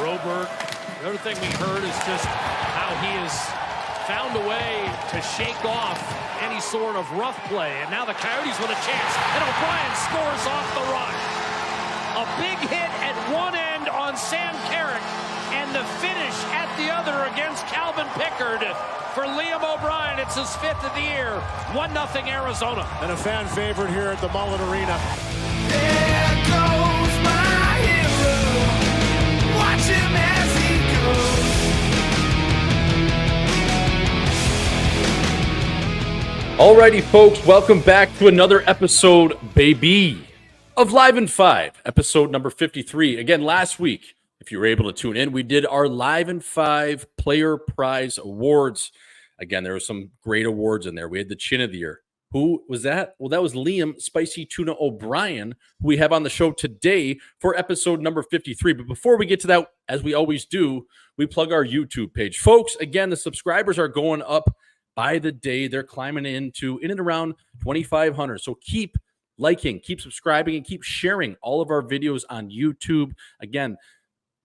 Broberg. The other thing we heard is just how he has found a way to shake off any sort of rough play. And now the Coyotes with a chance. And O'Brien scores off the run. A big hit at one end on Sam Carrick. And the finish at the other against Calvin Pickard. For Liam O'Brien, it's his 5th of the year. 1-0 Arizona. And a fan favorite here at the Mullett Arena. There goes my hero. Watch him as he goes. Alrighty, folks, welcome back to another episode, baby, of Live in 5, episode number 53. Again, last week, if you were able to tune in, we did our Live in 5 Player Prize Awards. Again, there were some great awards in there. We had the Chin of the Year. Who was that? Well, that was Liam Spicy Tuna O'Brien, who we have on the show today for episode number 53. But before we get to that, as we always do, we plug our YouTube page. Folks, again, the subscribers are going up by the day. They're climbing in and around 2,500. So keep liking, keep subscribing, and keep sharing all of our videos on YouTube. Again,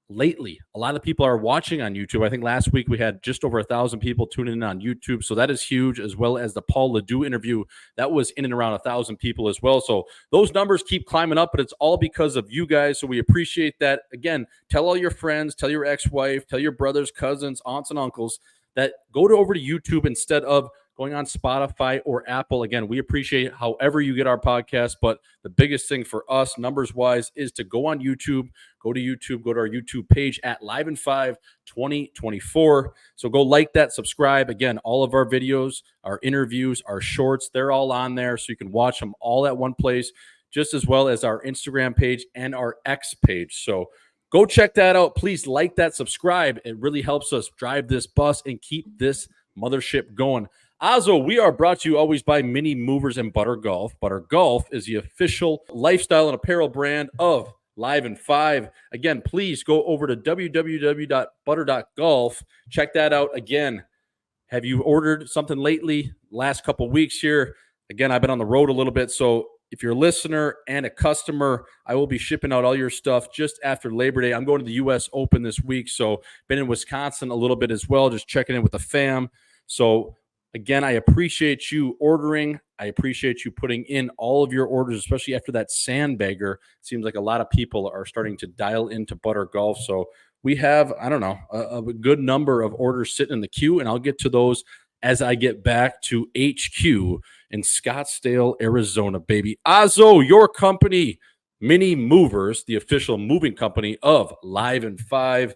lately, a lot of people are watching on YouTube. I think last week we had just over 1,000 people tuning in on YouTube. So that is huge, as well as the Paul Ledoux interview. That was in and around 1,000 people as well. So those numbers keep climbing up, but it's all because of you guys. So we appreciate that. Again, tell all your friends, tell your ex-wife, tell your brothers, cousins, aunts, and uncles that go over to YouTube instead of going on Spotify or Apple. Again, we appreciate however you get our podcast, but the biggest thing for us, numbers-wise, is to go on YouTube, go to our YouTube page at Live in 5 2024. So go like that, subscribe. Again, all of our videos, our interviews, our shorts, they're all on there, so you can watch them all at one place, just as well as our Instagram page and our X page. So go check that out. Please like that, subscribe. It really helps us drive this bus and keep this mothership going. Auzzo, we are brought to you always by Mini Movers and Butter Golf. Butter Golf is the official lifestyle and apparel brand of Live in 5. Again, please go over to www.butter.golf. Check that out. Again, have you ordered something lately? Last couple weeks here. Again, I've been on the road a little bit, so if you're a listener and a customer, I will be shipping out all your stuff just after Labor Day. I'm going to the U.S. Open this week, so been in Wisconsin a little bit as well, just checking in with the fam. So again, I appreciate you ordering. I appreciate you putting in all of your orders, especially after that sandbagger. It seems like a lot of people are starting to dial into Butter Golf. So we have, I don't know, a good number of orders sitting in the queue, and I'll get to those as I get back to HQ in Scottsdale, Arizona, baby. Auzzo, your company, Mini Movers, the official moving company of Live in 5.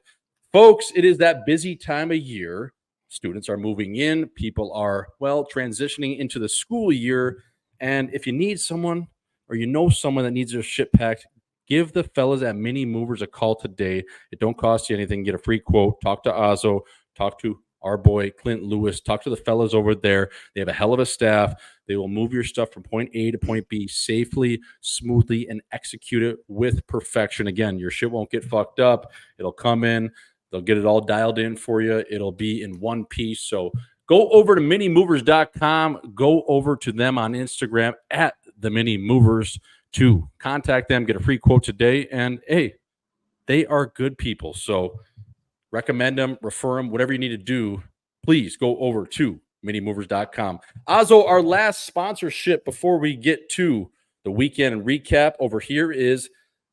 Folks, it is that busy time of year. Students are moving in. People are, transitioning into the school year. And if you need someone or you know someone that needs their shit packed, give the fellas at Mini Movers a call today. It don't cost you anything. Get a free quote. Talk to Auzzo. Talk to our boy, Clint Lewis. Talk to the fellas over there. They have a hell of a staff. They will move your stuff from point A to point B safely, smoothly, and execute it with perfection. Again, your shit won't get fucked up. It'll come in. They'll get it all dialed in for you. It'll be in one piece. So go over to minimovers.com. Go over to them on Instagram at the Mini Movers to contact them. Get a free quote today. And, hey, they are good people. So recommend them, refer them, whatever you need to do. Please go over to minimovers.com. Auzzo, our last sponsorship before we get to the weekend recap over here is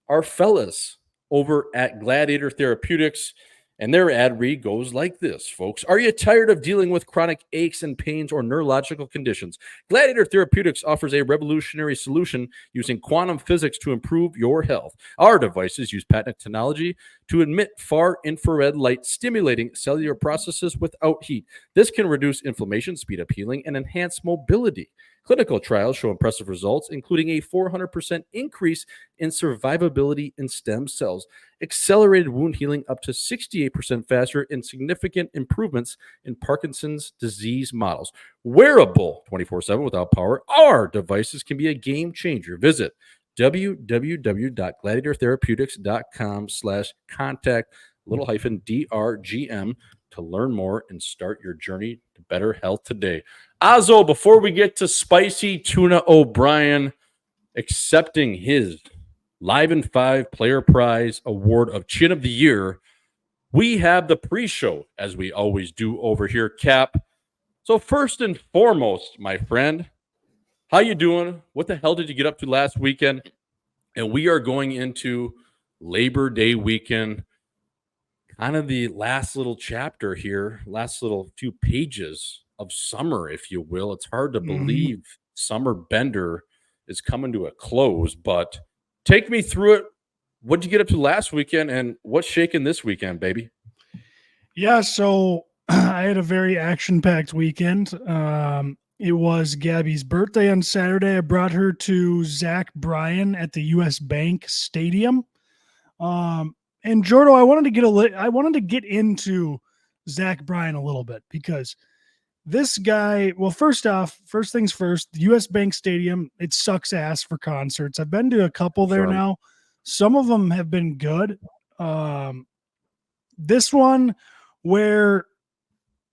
our fellas over at Gladiator Therapeutics. And their ad read goes like this, folks. Are you tired of dealing with chronic aches and pains or neurological conditions? Gladiator Therapeutics offers a revolutionary solution using quantum physics to improve your health. Our devices use patented technology to emit far infrared light, stimulating cellular processes without heat. This can reduce inflammation, speed up healing, and enhance mobility. Clinical trials show impressive results, including a 400% increase in survivability in stem cells, accelerated wound healing up to 68% faster, and significant improvements in Parkinson's disease models. Wearable 24/7 without power, our devices can be a game changer. Visit www.gladiatortherapeutics.com/contact -DRGM to learn more and start your journey to better health today. Auzzo, before we get to Spicy Tuna O'Brien accepting his Live in 5 Player Prize Award of Chin of the Year, we have the pre-show, as we always do over here, Cap. So first and foremost, my friend, how you doing? What the hell did you get up to last weekend? And we are going into Labor Day weekend, kind of the last little chapter here, last little few pages of summer, if you will. It's hard to believe Summer Bender is coming to a close, but take me through it. What'd you get up to last weekend, and what's shaking this weekend, baby? Yeah, so I had a very action-packed weekend. It was Gabby's birthday on Saturday. I brought her to Zach Bryan at the U.S. Bank Stadium. And Jordo, I wanted to get into Zach Bryan a little bit because this guy, well, first things first, the U.S. Bank Stadium, it sucks ass for concerts. I've been to a couple there now. Some of them have been good. This one where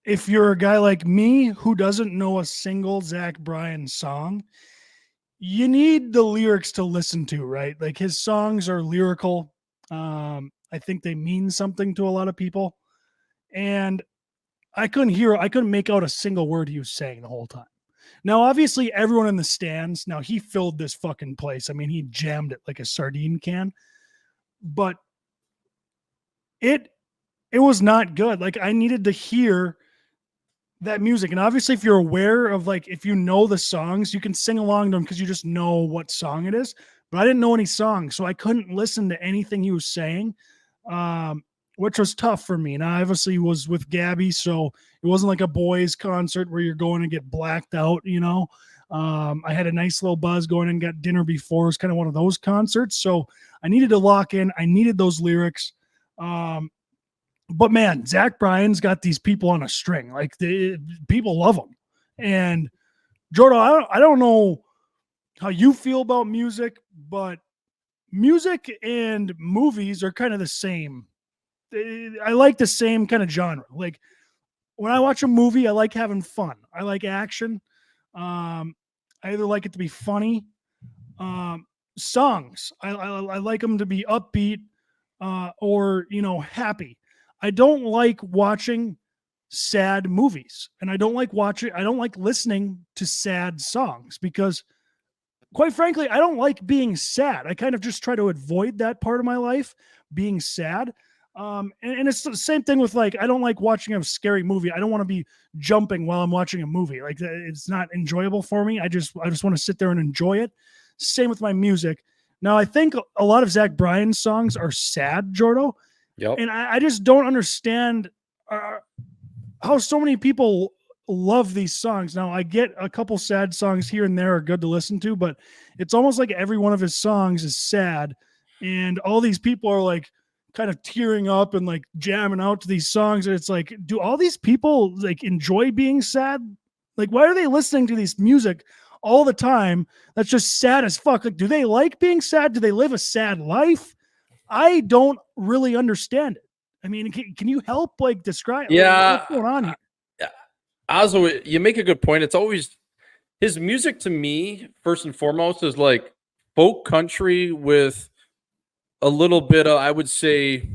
if you're a guy like me who doesn't know a single Zach Bryan song, you need the lyrics to listen to, right? Like his songs are lyrical. I think they mean something to a lot of people. And I couldn't make out a single word he was saying the whole time. Now, obviously, everyone in the stands, now he filled this fucking place. I mean, he jammed it like a sardine can. But it was not good. Like, I needed to hear that music. And obviously, if you're aware of, like, if you know the songs, you can sing along to them because you just know what song it is. But I didn't know any songs, so I couldn't listen to anything he was saying, which was tough for me. And I obviously was with Gabby, so it wasn't like a boys' concert where you're going to get blacked out, you know. I had a nice little buzz going and got dinner before. It was kind of one of those concerts. So I needed to lock in. I needed those lyrics. But man, Zach Bryan's got these people on a string. Like people love him. And Jordan, I don't know how you feel about music, but music and movies are kind of the same. I like the same kind of genre. Like when I watch a movie, I like having fun. I like action. I either like it to be funny. Songs, I like them to be upbeat or, you know, happy. I don't like watching sad movies, and I don't like listening to sad songs because, quite frankly, I don't like being sad. I kind of just try to avoid that part of my life, being sad. And it's the same thing with, like, I don't like watching a scary movie. I don't want to be jumping while I'm watching a movie. Like, it's not enjoyable for me. I just want to sit there and enjoy it. Same with my music. Now, I think a lot of Zach Bryan's songs are sad, Jordo. Yep. And I just don't understand how so many people love these songs. Now, I get a couple sad songs here and there are good to listen to, but it's almost like every one of his songs is sad. And all these people are like kind of tearing up and like jamming out to these songs. And it's like, do all these people like enjoy being sad? Like, why are they listening to this music all the time that's just sad as fuck? Like, do they like being sad? Do they live a sad life? I don't really understand it. I mean, can you help like describe what's going on here? Auzzo, you make a good point. It's always his music to me, first and foremost, is like folk country with a little bit of, I would say,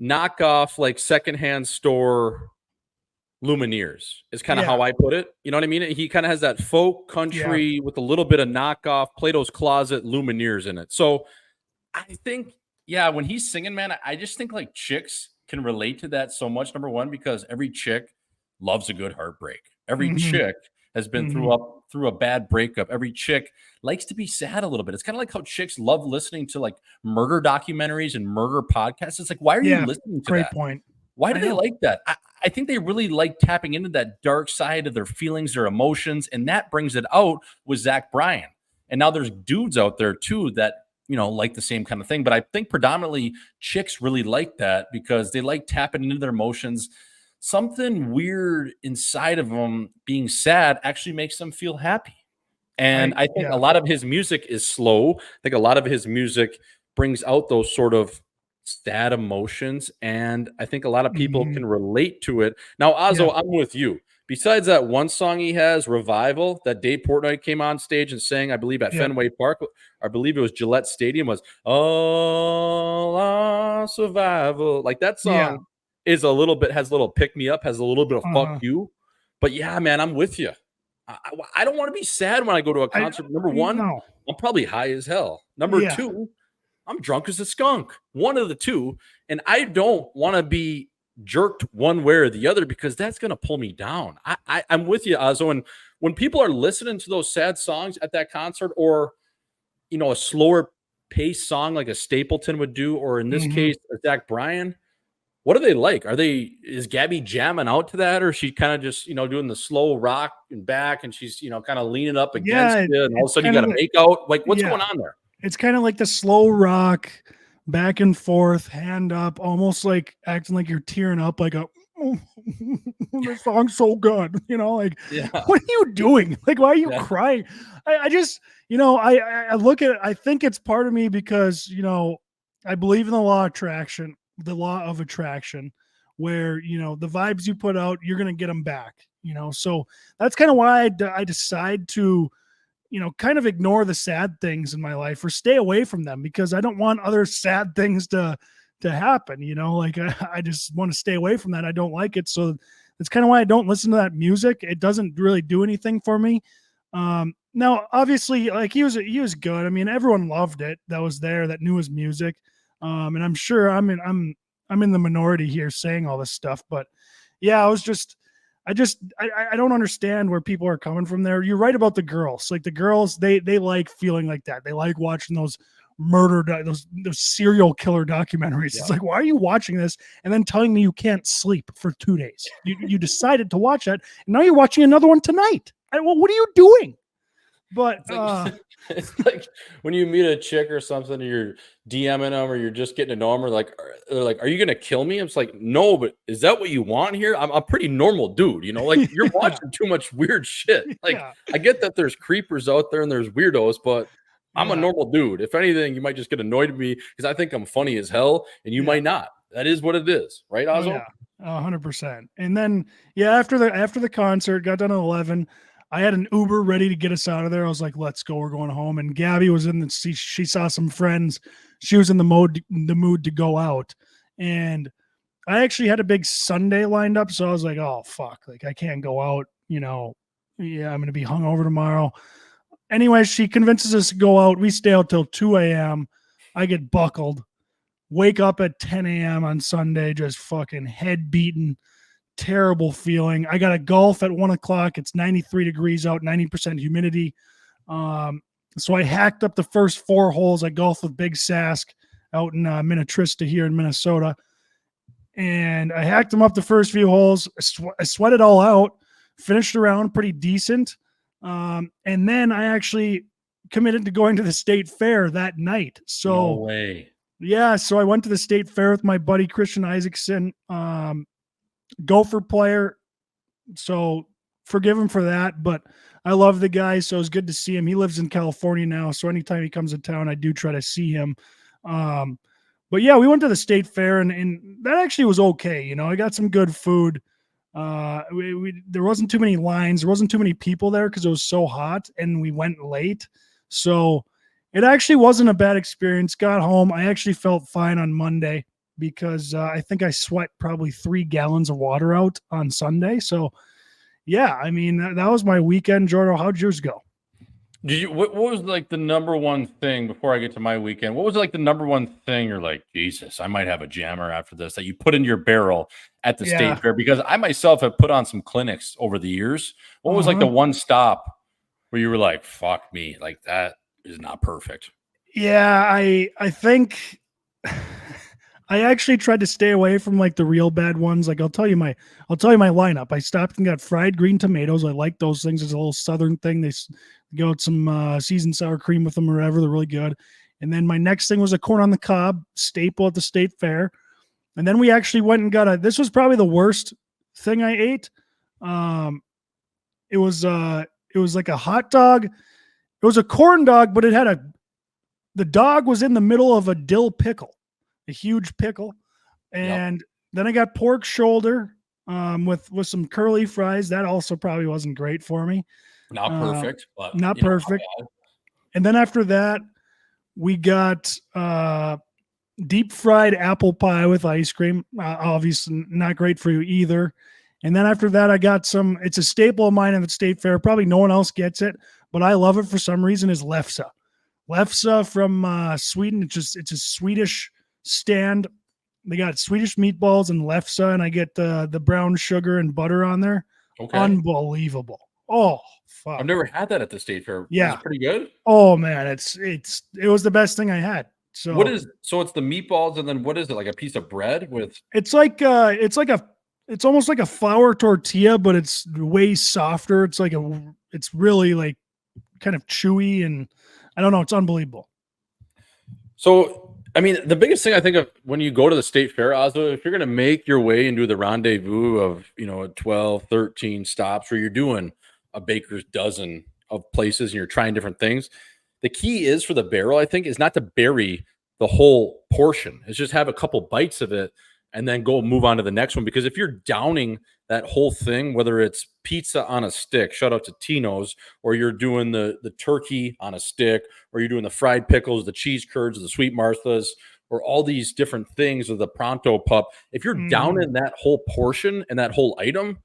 knockoff, like secondhand store Lumineers is kind of how I put it. You know what I mean? He kind of has that folk country with a little bit of knockoff Plato's Closet Lumineers in it. So I think, when he's singing, man, I just think like chicks can relate to that so much. Number one, because every chick loves a good heartbreak. Every chick has been through a bad breakup. Every chick likes to be sad a little bit. It's kind of like how chicks love listening to like murder documentaries and murder podcasts. It's like, why are you listening to great that? Point. Why do they like that? I think they really like tapping into that dark side of their feelings, their emotions, and that brings it out with Zach Bryan. And now there's dudes out there too that, you know, like the same kind of thing. But I think predominantly chicks really like that because they like tapping into their emotions. Something weird inside of them being sad actually makes them feel happy. And I think a lot of his music is slow. I think a lot of his music brings out those sort of sad emotions. And I think a lot of people can relate to it. Now, Auzzo, I'm with you besides that one song he has, Revival, that Dave Portnoy came on stage and sang, I believe, at Fenway Park. I believe it was Gillette Stadium, was All Our Survival. Like that song is has a little pick me up, has a little bit of fuck you. But yeah, man, I'm with you. I don't want to be sad when I go to a concert. Number one, I'm probably high as hell. Number two, I'm drunk as a skunk. One of the two. And I don't want to be jerked one way or the other because that's going to pull me down. I'm with you, Auzzo. And when people are listening to those sad songs at that concert, or, you know, a slower pace song like a Stapleton would do, or in this case, a Zach Bryan, what are they like? Is Gabby jamming out to that, or is she kind of just, you know, doing the slow rock and back, and she's, you know, kind of leaning up against it, and all of a sudden you got to make out? Like, what's going on there? It's kind of like the slow rock, back and forth, hand up, almost like acting like you're tearing up, like this song's so good, you know, like, what are you doing? Like, why are you crying? I just, you know, I look at it, I think it's part of me because, you know, I believe in the law of attraction, where, you know, the vibes you put out, you're going to get them back, you know? So that's kind of why I decide to, you know, kind of ignore the sad things in my life or stay away from them, because I don't want other sad things to happen, you know, like I just want to stay away from that. I don't like it. So that's kind of why I don't listen to that music. It doesn't really do anything for me. Now, obviously, like he was good. I mean, everyone loved it that was there, that knew his music. And I'm sure I'm in the minority here saying all this stuff, but yeah, I don't understand where people are coming from there. You're right about the girls. Like the girls, they like feeling like that. They like watching those those serial killer documentaries. It's like, why are you watching this and then telling me you can't sleep for 2 days? You decided to watch that, and now you're watching another one tonight. Well, what are you doing? But it's like when you meet a chick or something, and you're DMing them, or you're just getting to know them, or they're like, "Are you gonna kill me?" It's like, no, but is that what you want here? I'm a pretty normal dude, you know. Like you're watching too much weird shit. Like I get that there's creepers out there and there's weirdos, but I'm a normal dude. If anything, you might just get annoyed at me because I think I'm funny as hell, and you might not. That is what it is, right, Auzzo? 100%. And then after the concert, got done at 11. I had an Uber ready to get us out of there. I was like, let's go. We're going home. And Gabby was she saw some friends. She was in the mood to go out. And I actually had a big Sunday lined up. So I was like, oh, fuck. Like, I can't go out. You know, I'm going to be hungover tomorrow. Anyway, she convinces us to go out. We stay out till 2 a.m. I get buckled. Wake up at 10 a.m. on Sunday, just fucking head beaten. Terrible feeling. I got a golf at 1 o'clock. It's 93 degrees out, 90% humidity. So I hacked up the first 4 holes. I golfed with Big Sask out in Minnetrista here in Minnesota. And I hacked them up the first few holes. I sweated all out, finished around pretty decent. And then I actually committed to going to the state fair that night. So no way. Yeah. So I went to the state fair with my buddy, Christian Isaacson, Gopher player. So forgive him for that, but I love the guy. So it's good to see him. He lives in California now. So anytime he comes to town, I do try to see him. But yeah, we went to the state fair and that actually was okay. You know, I got some good food. There wasn't too many lines. There wasn't too many people there because it was so hot and we went late. So it actually wasn't a bad experience. Got home. I actually felt fine on Monday because I think I sweat probably 3 gallons of water out on Sunday. So yeah, I mean, that was my weekend. Jordan, how'd yours go? What was like the number one thing before I get to my weekend? What was like the number one thing you're like, Jesus, I might have a jammer after this, that you put in your barrel at the state fair? Because I myself have put on some clinics over the years. What was like the one stop where you were like, fuck me, like that is not perfect? Yeah, I think I actually tried to stay away from like the real bad ones. Like I'll tell you my lineup. I stopped and got fried green tomatoes. I like those things. It's a little southern thing. They go with some seasoned sour cream with them or whatever. They're really good. And then my next thing was a corn on the cob staple at the state fair. And then we actually went and got this was probably the worst thing I ate. It was like a hot dog. It was a corn dog, but it had the dog was in the middle of a dill pickle, a huge pickle. And then I got pork shoulder with some curly fries. That also probably wasn't great for me. Not perfect, but Not perfect. And then after that, we got deep fried apple pie with ice cream. Obviously not great for you either. And then after that, I got it's a staple of mine at the State Fair. Probably no one else gets it, but I love it for some reason, is lefse. Lefse from Sweden. It's a Swedish stand. They got Swedish meatballs and lefse, and I get the brown sugar and butter on there. Okay. Unbelievable. Oh, fuck. I've never had that at the State Fair. Yeah. It's pretty good. Oh man, it was the best thing I had. So it's the meatballs, and then what is it, like a piece of bread with? It's almost like a flour tortilla, but it's way softer. It's really like kind of chewy, and I don't know. It's unbelievable. So, I mean, the biggest thing I think of when you go to the State Fair, Auzzo, if you're going to make your way and do the rendezvous of, 12, 13 stops where you're doing a baker's dozen of places and you're trying different things, the key is for the barrel, I think, is not to bury the whole portion. It's just have a couple bites of it and then go move on to the next one. Because if you're downing that whole thing, whether it's pizza on a stick, shout out to Tino's, or you're doing the turkey on a stick, or you're doing the fried pickles, the cheese curds, the sweet Marthas, or all these different things, or the Pronto pup, if you're downing that whole portion and that whole item,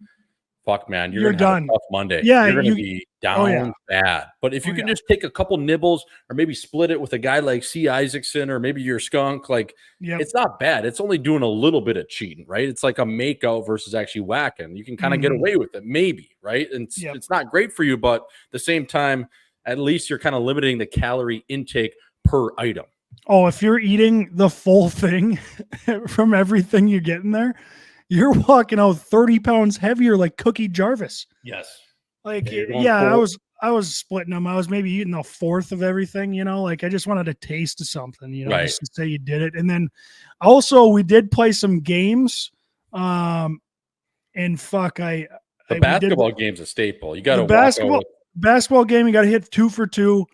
fuck, man, you're gonna done. have a tough Monday. Yeah, you're gonna be down bad. But if you can just take a couple nibbles, or maybe split it with a guy like C. Isaacson, or maybe your skunk, like it's not bad. It's only doing a little bit of cheating, right? It's like a makeout versus actually whacking. You can kind of get away with it, maybe, right? And it's not great for you, but at the same time, at least you're kind of limiting the calorie intake per item. Oh, if you're eating the full thing from everything you get in there, you're walking out 30 pounds heavier, like Cookie Jarvis. Yes. Like, I was splitting them. I was maybe eating a fourth of everything, like I just wanted a taste of something, just to say you did it. And then also we did play some games. And fuck, the basketball game's a staple. You got to basketball game. You got to hit 2 for 2.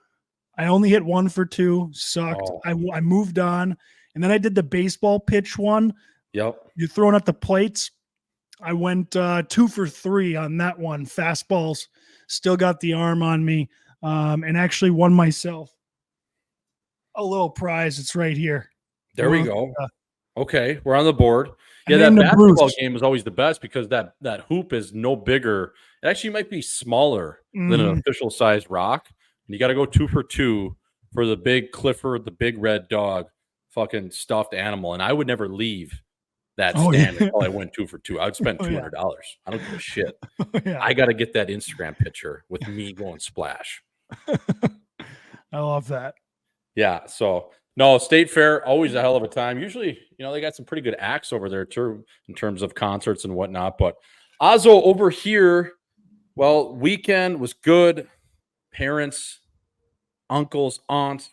I only hit 1 for 2. Sucked. I moved on. And then I did the baseball pitch one. Yep. You're throwing at the plates. I went 2 for 3 on that one. Fastballs. Still got the arm on me. And actually won myself a little prize. It's right here. There we go. Okay. We're on the board. Yeah, that basketball game is always the best because that hoop is no bigger. It actually might be smaller than an official sized rock. And you got to go 2 for 2 for the big Clifford, the big red dog, fucking stuffed animal. And I would never leave that stand until I went 2 for 2. I would spend $200. I don't give a shit. I got to get that Instagram picture with me going splash. I love that. Yeah. So no, State Fair, always a hell of a time. Usually, they got some pretty good acts over there too, in terms of concerts and whatnot. But Auzzo over here, well, weekend was good. Parents, uncles, aunts,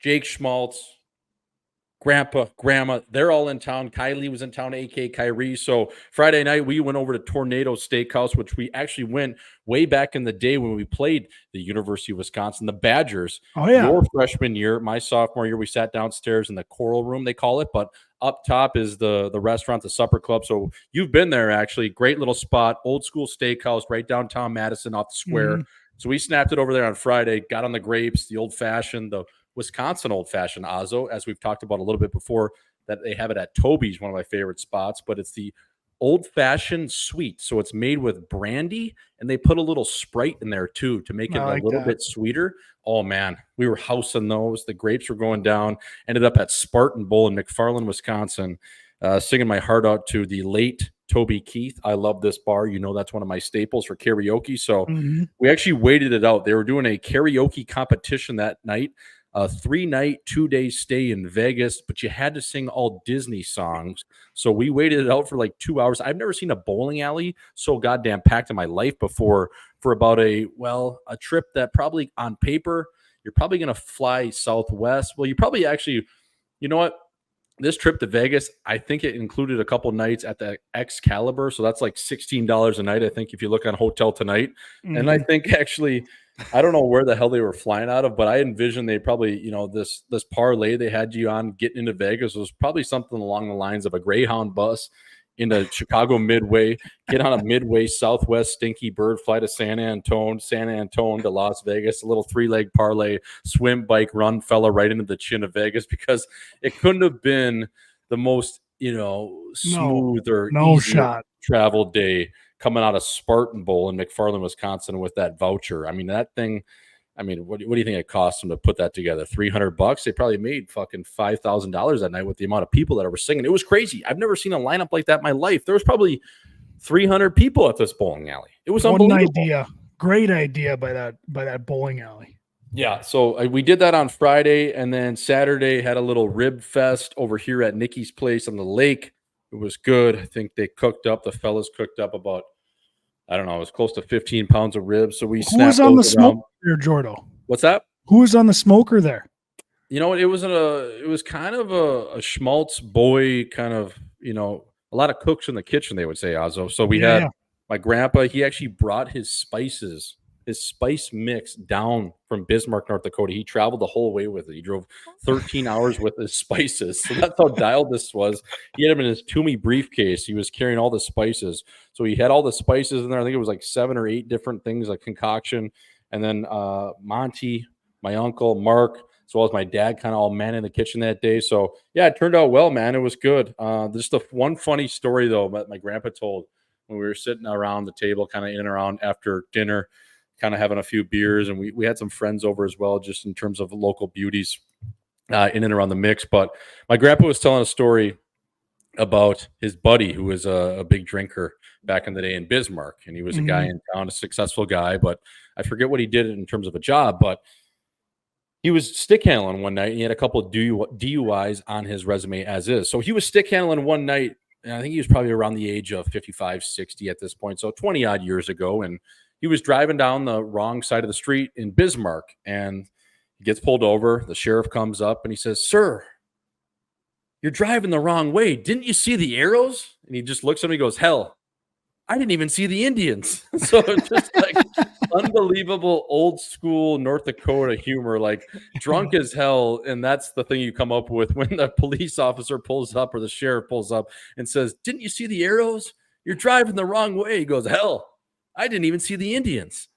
Jake Schmaltz, grandpa, grandma, they're all in town. Kylie was in town, a.k.a. Kyrie. So Friday night, we went over to Tornado Steakhouse, which we actually went way back in the day when we played the University of Wisconsin, the Badgers. Oh, yeah. Your freshman year, my sophomore year, we sat downstairs in the Coral Room, they call it. But up top is the restaurant, the supper club. So you've been there, actually. Great little spot, old school steakhouse right downtown Madison off the square. So we snapped it over there on Friday, got on the grapes, the old-fashioned, the Wisconsin old-fashioned Auzzo, as we've talked about a little bit before, that they have it at Toby's, one of my favorite spots, but it's the old-fashioned sweet. So it's made with brandy, and they put a little Sprite in there too to make it a little bit sweeter. Oh, man, we were housing those. The grapes were going down. Ended up at Spartan Bowl in McFarland, Wisconsin, singing my heart out to the late Toby Keith. I love this bar. That's one of my staples for karaoke. So we actually waited it out. They were doing a karaoke competition that night. A 3-night, 2-day stay in Vegas, but you had to sing all Disney songs. So we waited it out for like 2 hours. I've never seen a bowling alley so goddamn packed in my life before for about a trip that probably on paper, you're probably going to fly Southwest. Well, you probably actually, you know what? This trip to Vegas, I think it included a couple nights at the Excalibur. So that's like $16 a night, I think, if you look on Hotel Tonight. And I think actually, I don't know where the hell they were flying out of, but I envision they probably, this parlay they had you on getting into Vegas was probably something along the lines of a Greyhound bus into Chicago Midway, get on a Midway Southwest Stinky Bird, fly to San Antone to Las Vegas, a little 3-leg parlay, swim, bike, run, fella right into the chin of Vegas, because it couldn't have been the most, smooth or easier travel day coming out of Spartan Bowl in McFarland, Wisconsin with that voucher. I mean, that thing, what do you think it cost them to put that together? $300? They probably made fucking $5,000 that night with the amount of people that were singing. It was crazy. I've never seen a lineup like that in my life. There was probably 300 people at this bowling alley. It was unbelievable. Great idea by that bowling alley. Yeah, so we did that on Friday, and then Saturday had a little rib fest over here at Nikki's place on the lake. It was good. I think the fellas cooked up about, I don't know, it was close to 15 pounds of ribs. So we snapped. Who was on the smoker there, Jordo? What's that? Who was on the smoker there? It was kind of a Schmaltz boy kind of, a lot of cooks in the kitchen, they would say, Auzzo. So we had my grandpa, he actually brought his spice mix down from Bismarck, North Dakota. He traveled the whole way with it. He drove 13 hours with his spices. So that's how dialed this was. He had them in his Toomey briefcase. He was carrying all the spices. So he had all the spices in there. I think it was like 7 or 8 different things, like concoction. And then Monty, my uncle, Mark, as well as my dad, kind of all man in the kitchen that day. So yeah, it turned out well, man. It was good. Just the one funny story though, that my grandpa told when we were sitting around the table, kind of in and around after dinner, kind of having a few beers, and we had some friends over as well, just in terms of local beauties in and around the mix. But my grandpa was telling a story about his buddy who was a big drinker back in the day in Bismarck, and he was a guy in town, a successful guy, but I forget what he did in terms of a job, but he was stick handling one night, and he had a couple of DUIs on his resume as is. So he was stick handling one night, and I think he was probably around the age of 55, 60 at this point, so 20 odd years ago, and he was driving down the wrong side of the street in Bismarck, and he gets pulled over. The sheriff comes up and he says, "Sir, you're driving the wrong way. Didn't you see the arrows?" And he just looks at me and goes, "Hell, I didn't even see the Indians." So it's just like unbelievable old school North Dakota humor, like drunk as hell. And that's the thing you come up with when the police officer pulls up or the sheriff pulls up and says, "Didn't you see the arrows? You're driving the wrong way." He goes, "Hell, I didn't even see the Indians."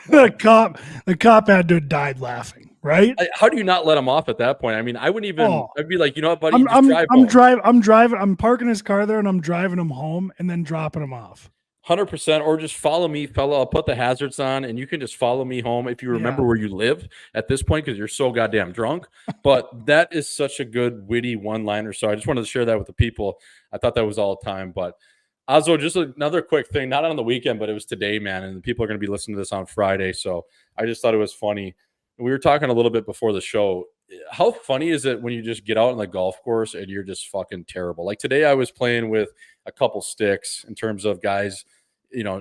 The cop had to have died laughing, right? How do you not let him off at that point? I mean, I wouldn't even. I'd be like, you know what, buddy? I'm parking his car there, and I'm driving him home, and then dropping him off. 100%, or just follow me, fella. I'll put the hazards on, and you can just follow me home if you remember where you live at this point, because you're so goddamn drunk. But that is such a good, witty one-liner. So I just wanted to share that with the people. I thought that was all time, but. Auzzo, just another quick thing, not on the weekend, but it was today, man, and people are going to be listening to this on Friday, so I just thought it was funny. We were talking a little bit before the show. How funny is it when you just get out on the golf course and you're just fucking terrible? Like today I was playing with a couple sticks in terms of guys,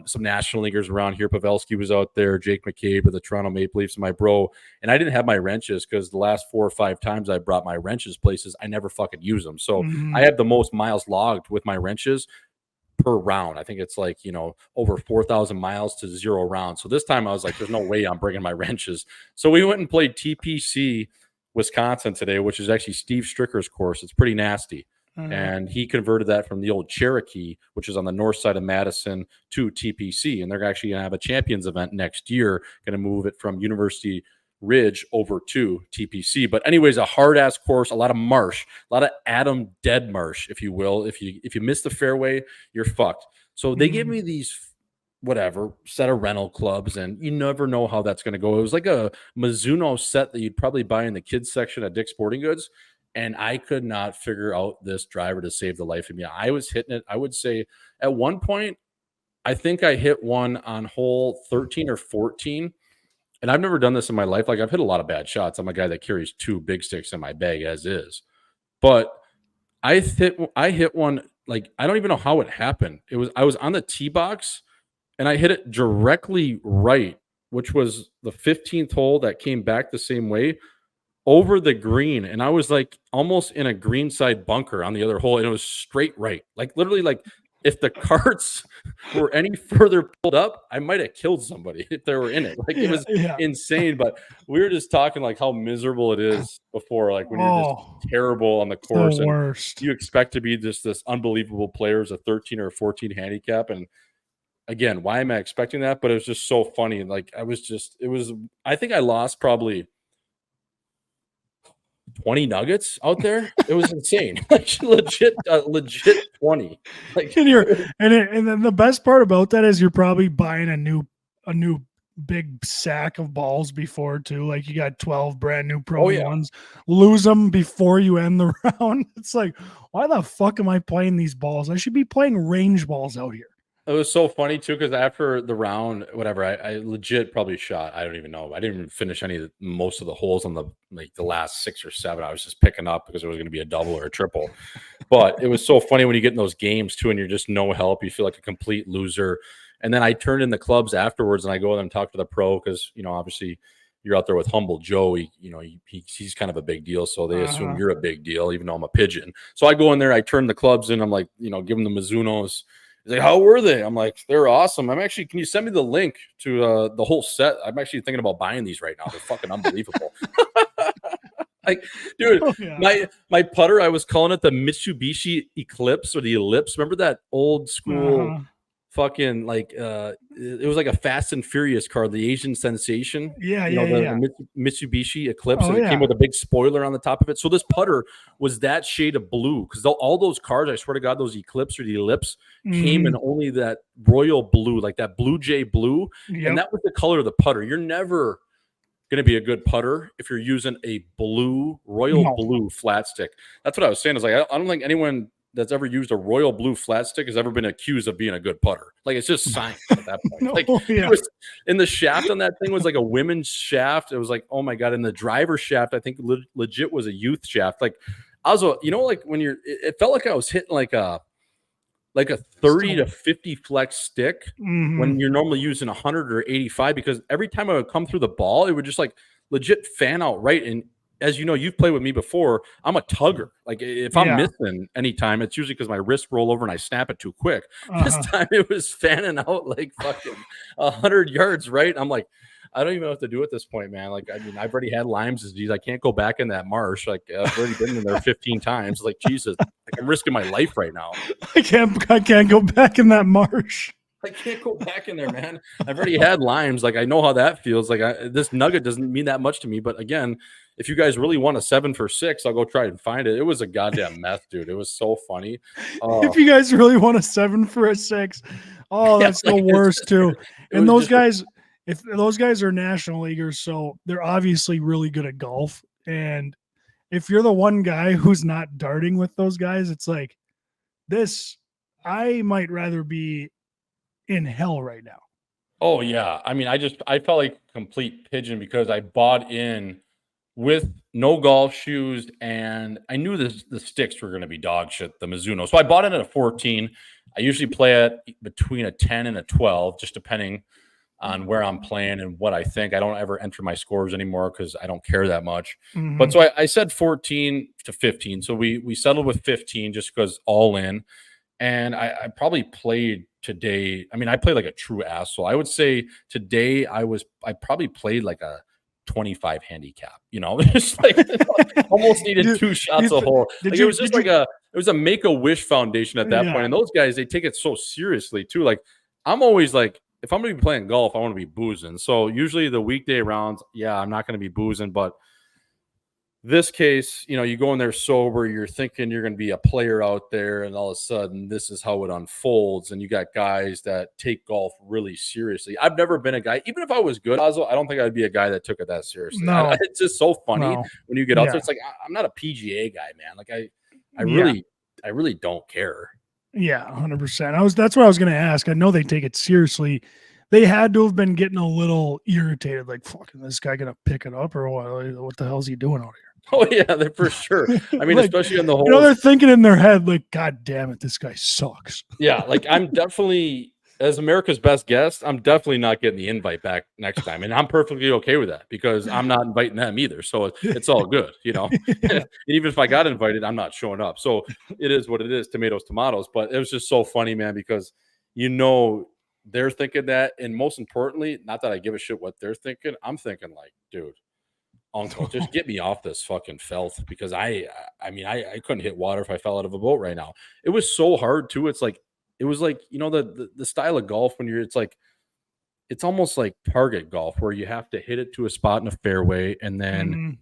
some national leaguers around here. Pavelski was out there, Jake McCabe of the Toronto Maple Leafs, and my bro, and I didn't have my wrenches because the last 4 or 5 times I brought my wrenches places, I never fucking use them. So I have the most miles logged with my wrenches per round. I think it's like, over 4,000 miles to 0 rounds. So this time I was like, there's no way I'm bringing my wrenches. So we went and played TPC Wisconsin today, which is actually Steve Stricker's course. It's pretty nasty. And he converted that from the old Cherokee, which is on the north side of Madison, to TPC. And they're actually going to have a champions event next year, going to move it from University Ridge over to TPC. But anyways, a hard ass course, a lot of marsh, a lot of Adam dead marsh, if you will. If you miss the fairway, you're fucked. So they gave me these set of rental clubs, and you never know how that's going to go. It was like a Mizuno set that you'd probably buy in the kids section at Dick's Sporting Goods, and I could not figure out this driver to save the life of me. I was hitting it, I would say at one point, I think I hit one on hole 13 or 14. And I've never done this in my life. Like, I've hit a lot of bad shots. I'm a guy that carries 2 big sticks in my bag as is. But I hit one, like, I don't even know how it happened. I was on the tee box, and I hit it directly right, which was the 15th hole that came back the same way, over the green. And I was, like, almost in a greenside bunker on the other hole, and it was straight right. Like, literally, like, if the carts were any further pulled up, I might have killed somebody if they were in it. Like, it was insane. But we were just talking like how miserable it is before, like when you're just terrible on the course and worst. you expect to be just this unbelievable player as a 13 or 14 handicap. And again, why am I expecting that? But it was just so funny. Like, I think I lost probably 20 nuggets out there. It was insane. Like, legit 20. Like, and then the best part about that is you're probably buying a new big sack of balls before too. Like, you got 12 brand new pro ones. Lose them before you end the round. It's like, why the fuck am I playing these balls? I should be playing range balls out here. It was so funny too, because after the round, whatever, I legit probably shot. I don't even know. I didn't even finish most of the holes on the last 6 or 7. I was just picking up because it was going to be a double or a triple. But it was so funny when you get in those games too, and you're just no help. You feel like a complete loser. And then I turned in the clubs afterwards, and I go and talk to the pro because, you know, obviously you're out there with Humble Joe. He's kind of a big deal, so they assume you're a big deal, even though I'm a pigeon. So I go in there, I turn the clubs in. I'm like, you know, give them the Mizunos. He's like, how were they? I'm like, they're awesome. Can you send me the link to the whole set? I'm actually thinking about buying these right now. They're fucking unbelievable. Like, dude, my putter, I was calling it the Mitsubishi Eclipse or the Ellipse. Remember that old school fucking, like, it was like a Fast and Furious car, the Asian sensation. The Mitsubishi Eclipse. And it came with a big spoiler on the top of it. So this putter was that shade of blue, because all those cars, I swear to God, those Eclipse or the Ellipse came in only that royal blue, like that Blue Jay blue. And that was the color of the putter. You're never going to be a good putter if you're using a royal blue flat stick. That's what I was saying. I was like, I don't think anyone that's ever used a royal blue flat stick has ever been accused of being a good putter. Like, it's just science at that point. It was, in the shaft on that thing was like a women's shaft. It was like, oh my God. And the driver shaft, I think legit was a youth shaft. Like, Auzzo, you know, like when it felt like I was hitting like a 30 to 50 flex stick when you're normally using 100 or 85, because every time I would come through the ball, it would just like legit fan out right. And as you know, you've played with me before, I'm a tugger. Like, if I'm missing any time, it's usually because my wrists roll over and I snap it too quick. This time it was fanning out like fucking 100 yards, right? I'm like, I don't even know what to do at this point, man. Like, I mean, I've already had Lyme's disease. I can't go back in that marsh. Like, I've already been in there 15 times. Like, Jesus, like, I'm risking my life right now. I can't go back in that marsh. I can't go back in there, man. I've already had Lyme's. Like, I know how that feels. Like, this nugget doesn't mean that much to me. But again, if you guys really want a 7 for 6, I'll go try and find it. It was a goddamn mess, dude. It was so funny. If you guys really want a 7 for a 6, that's the worst too. And those guys, if those guys are national leaguers, so they're obviously really good at golf. And if you're the one guy who's not darting with those guys, it's like this. I might rather be in hell right now. Oh yeah. I mean, I felt like a complete pigeon because I bought in with no golf shoes, and I knew the sticks were going to be dog shit, the Mizuno. So I bought it at a 14. I usually play it between a 10 and a 12, just depending on where I'm playing and what I think. I don't ever enter my scores anymore because I don't care that much. But so I said 14 to 15. So we settled with 15 just because all in. And I probably played today. I mean, I played like a true asshole. I would say today I probably played like a 25 handicap, you know, just like almost needed 2 shots a hole. Like, it was just like it was a Make-A-Wish Foundation at that point. And those guys, they take it so seriously too. Like, I'm always like, if I'm going to be playing golf, I want to be boozing. So usually the weekday rounds, I'm not going to be boozing. But this case, you know, you go in there sober, you're thinking you're going to be a player out there, and all of a sudden this is how it unfolds. And you got guys that take golf really seriously. I've never been a guy, even if I was good, Auzzo, I don't think I'd be a guy that took it that seriously. No. It's just so funny when you get out there. It's like, I'm not a PGA guy, man. Like, I really don't care. Yeah, 100%. That's what I was going to ask. I know they take it seriously. They had to have been getting a little irritated, like, fucking this guy going to pick it up or what the hell is he doing out here? Oh, yeah, for sure. I mean, like, especially on the whole. You know, they're thinking in their head, like, God damn it, this guy sucks. Yeah, like, I'm definitely as America's best guest, I'm definitely not getting the invite back next time, and I'm perfectly okay with that because I'm not inviting them either. So it's all good, Yeah. Even if I got invited, I'm not showing up. So it is what it is. Tomatoes, tomatoes. But it was just so funny, man, because they're thinking that, and most importantly, not that I give a shit what they're thinking. I'm thinking like, dude, uncle, just get me off this fucking filth because I couldn't hit water if I fell out of a boat right now. It was so hard too. It was like the style of golf when it's almost like target golf where you have to hit it to a spot in a fairway, and then Mhm.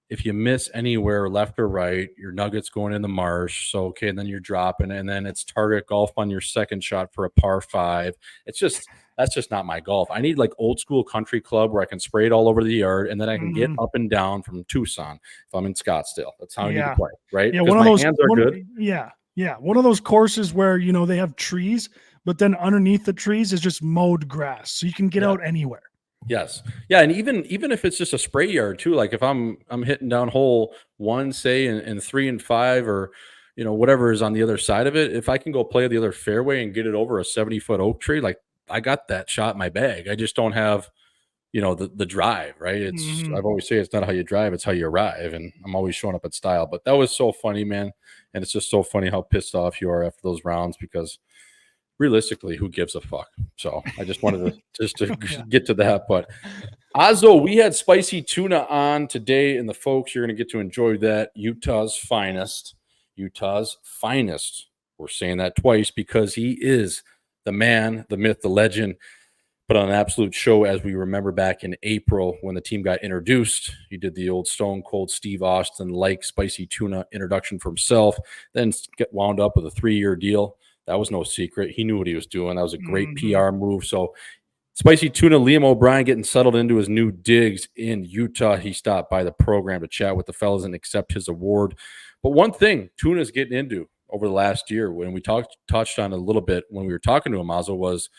if you miss anywhere left or right, your nugget's going in the marsh. So okay, and then you're dropping, and then it's target golf on your second shot for a par 5. That's just not my golf. I need like old school country club where I can spray it all over the yard, and then I can get Mhm. up and down from Tucson if I'm in Scottsdale. That's how I need to Yeah. play, right? Yeah, Because one of my those hands are good. yeah, one of those courses where, they have trees, but then underneath the trees is just mowed grass, so you can get Yeah. out anywhere. Yes. Yeah, and even if it's just a spray yard too, like if I'm hitting down hole 1, say, and 3 and 5, or whatever is on the other side of it, if I can go play the other fairway and get it over a 70-foot oak tree, like I got that shot in my bag. I just don't have, the drive, right? Mhm. I've always say it's not how you drive, it's how you arrive, and I'm always showing up at style. But that was so funny, man, and it's just so funny how pissed off you are after those rounds because realistically, who gives a fuck? So I just wanted to Yeah. get to that. But Auzzo, we had spicy tuna on today, and the folks, you're going to get to enjoy that. Utah's finest. Utah's finest. We're saying that twice because he is the man, the myth, the legend. But on an absolute show, as we remember back in April when the team got introduced, he did the old Stone Cold Steve Austin like spicy tuna introduction for himself, then get wound up with a 3-year deal. That was no secret. He knew what he was doing. That was a great Mhm. PR move. So spicy tuna, Liam O'Brien getting settled into his new digs in Utah. He stopped by the program to chat with the fellas and accept his award. But one thing Tuna's getting into over the last year, when we touched on a little bit when we were talking to him, Auzzo, was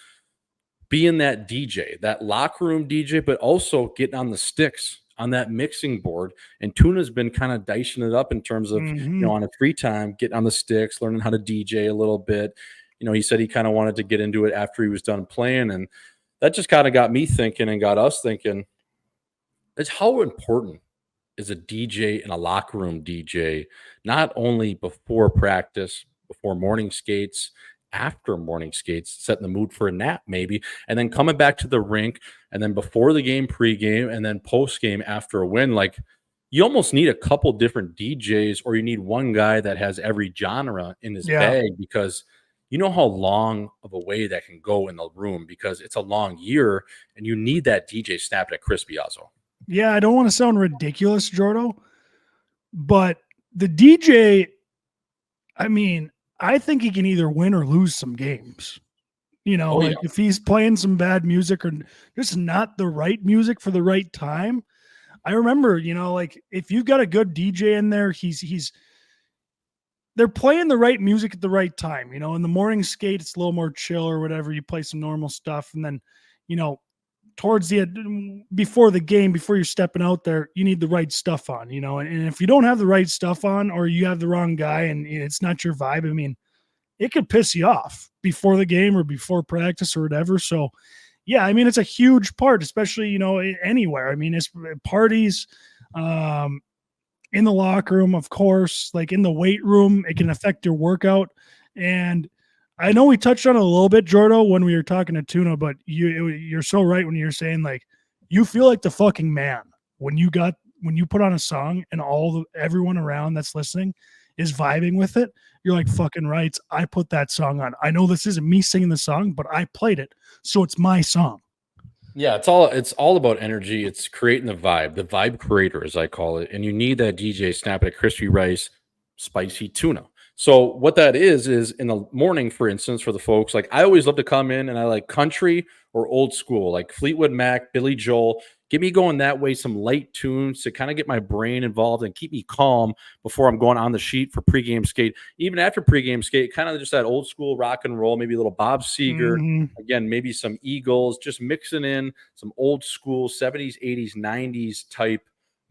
being that DJ, that locker room DJ, but also getting on the sticks on that mixing board. And Tuna's been kind of dicing it up in terms of, Mhm. on a free time, getting on the sticks, learning how to DJ a little bit. He said he kind of wanted to get into it after he was done playing. And that just kind of got me thinking and got us thinking, it's how important is a DJ and a locker room DJ, not only before practice, before morning skates, after morning skates, setting the mood for a nap maybe, and then coming back to the rink, and then before the game, pregame, and then postgame after a win. Like you almost need a couple different DJs, or you need one guy that has every genre in his Yeah. bag because you know how long of a way that can go in the room because it's a long year and you need that DJ snapping at crispy Auzzo. Yeah, I don't want to sound ridiculous, Jordo, but the DJ, I mean, I think he can either win or lose some games. Oh yeah. Like if he's playing some bad music or just not the right music for the right time. I remember, like if you've got a good DJ in there, they're playing the right music at the right time. In the morning skate, it's a little more chill or whatever. You play some normal stuff, and then, towards the end, before the game, before you're stepping out there, you need the right stuff on. And if you don't have the right stuff on, or you have the wrong guy and it's not your vibe, I mean, it could piss you off before the game or before practice or whatever. So, yeah, I mean, it's a huge part, especially, anywhere. I mean, it's parties, in the locker room, of course, like in the weight room, it can affect your workout. And I know we touched on it a little bit, Jordo, when we were talking to Tuna, but you're so right when you're saying like you feel like the fucking man when you put on a song and everyone around that's listening is vibing with it. You're like, fucking right. I put that song on. I know this isn't me singing the song, but I played it, so it's my song. Yeah, it's all about energy. It's creating the vibe creator, as I call it. And you need that DJ snapping at crispy rice, spicy tuna. So what that is in the morning, for instance, for the folks, like I always love to come in and I like country or old school, like Fleetwood Mac, Billy Joel. Get me going that way, some light tunes to kind of get my brain involved and keep me calm before I'm going on the sheet for pregame skate. Even after pregame skate, kind of just that old school rock and roll, maybe a little Bob Seger. Mhm. Again, maybe some Eagles, just mixing in some old school 70s, 80s, 90s type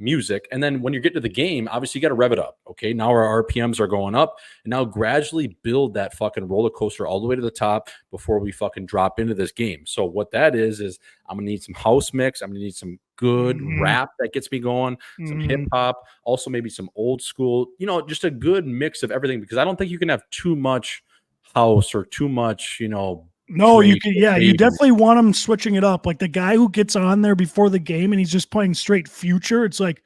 music. And then when you get to the game, obviously you got to rev it up. Okay. Now our RPMs are going up, and now gradually build that fucking roller coaster all the way to the top before we fucking drop into this game. So what that is I'm going to need some house mix. I'm going to need some good rap that gets me going, some hip hop, also maybe some old school, just a good mix of everything, because I don't think you can have too much house or too much, No, you can. Yeah, you definitely want them switching it up. Like the guy who gets on there before the game and he's just playing straight Future. It's like,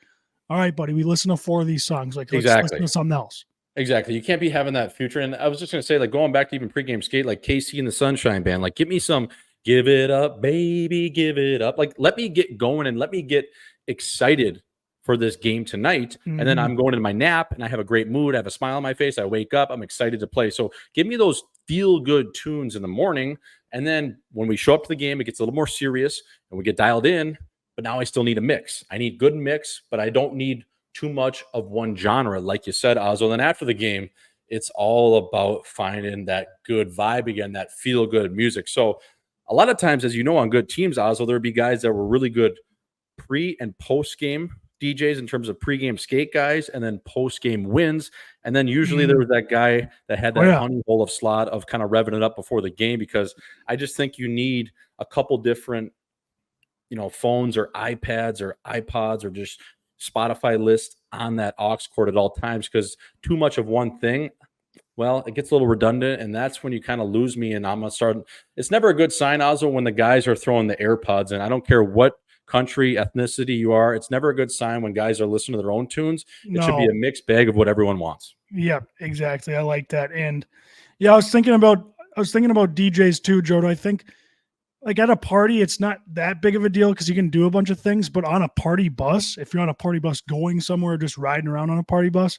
all right, buddy, we listen to 4 of these songs. Like, let's listen to something else. Exactly. You can't be having that Future. And I was just going to say, like, going back to even pregame skate, like KC and the Sunshine Band, like, give me some "Give It Up, Baby, Give It Up." Like, let me get going and let me get excited for this game tonight. And then I'm going into my nap and I have a great mood. I have a smile on my face. I wake up, I'm excited to play. So give me those feel good tunes in the morning. And then when we show up to the game, it gets a little more serious and we get dialed in, but now I still need a mix. I need good mix, but I don't need too much of one genre. Like you said, Auzzo, then after the game, it's all about finding that good vibe again, that feel good music. So a lot of times, as you know, on good teams, Auzzo, there'd be guys that were really good pre and post game DJs in terms of pregame skate guys, and then post-game wins. And then usually there was that guy that had that honey hole of slot of kind of revving it up before the game, because I just think you need a couple different, phones or iPads or iPods or just Spotify lists on that aux cord at all times, because too much of one thing, well, it gets a little redundant, and that's when you kind of lose me, and I'm going to start. It's never a good sign, Auzzo, when the guys are throwing the AirPods in. I don't care what country, ethnicity you are. It's never a good sign when guys are listening to their own tunes. It should be a mixed bag of what everyone wants. Yeah, exactly. I like that. And yeah, I was thinking about DJs too, Joe. I think like at a party, it's not that big of a deal because you can do a bunch of things, but on a party bus, if you're on a party bus going somewhere, just riding around on a party bus,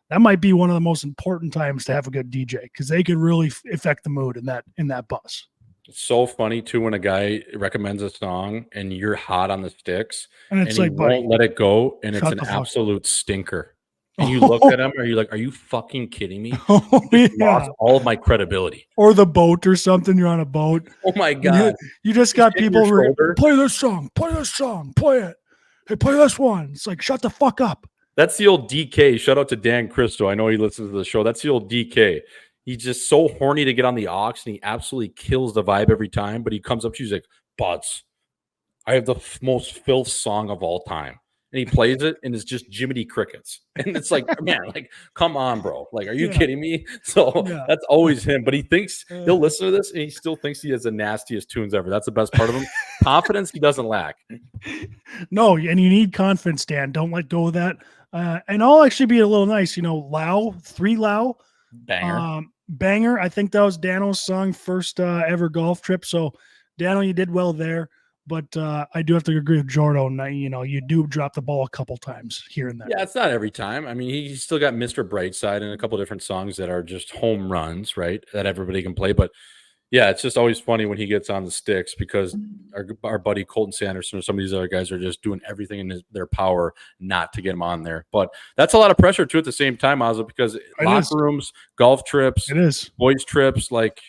that might be one of the most important times to have a good DJ, because they could really affect the mood in that bus. It's so funny too when a guy recommends a song and you're hot on the sticks and he won't let it go, and it's an absolute stinker. And you look at him, or you're like, "Are you fucking kidding me?" Lost all of my credibility. Or the boat or something. You're on a boat. Oh my god! You just got people who play this song, play it. Hey, play this one. It's like, shut the fuck up. That's the old DK. Shout out to Dan Christo. I know he listens to the show. That's the old DK. He's just so horny to get on the aux, and he absolutely kills the vibe every time. But he comes up to you, he's like, "Buds, I have the most filth song of all time." And he plays it, and it's just Jiminy Crickets. And it's like, man, like, come on, bro. Like, are you kidding me? So that's always him. But he thinks he'll listen to this, and he still thinks he has the nastiest tunes ever. That's the best part of him. Confidence he doesn't lack. No, and you need confidence, Dan. Don't let go of that. And I'll actually be a little nice. 3 Lau. Banger. I think that was Dano's song, first ever golf trip. So Dano, you did well there, but I do have to agree with Jordan. You do drop the ball a couple times here and there. Yeah, it's not every time. I mean, he's still got Mr. Brightside and a couple different songs that are just home runs, right? That everybody can play. But yeah, it's just always funny when he gets on the sticks, because our buddy Colton Sanderson or some of these other guys are just doing everything in their power not to get him on there. But that's a lot of pressure too at the same time, Auzzo, because locker rooms, golf trips, boys trips, like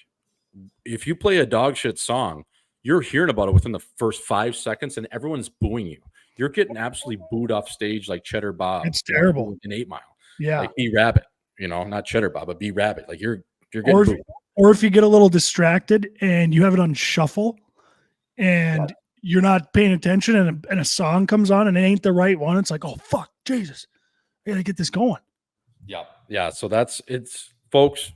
if you play a dog shit song, you're hearing about it within the first 5 seconds, and everyone's booing you. You're getting absolutely booed off stage like Cheddar Bob. It's terrible. In 8 Mile. Yeah. Like B-Rabbit, not Cheddar Bob, but B-Rabbit. Like you're getting booed. Or if you get a little distracted and you have it on shuffle and you're not paying attention, and a song comes on and it ain't the right one, it's like, oh, fuck, Jesus, I got to get this going. Yeah. Yeah. So it's folks,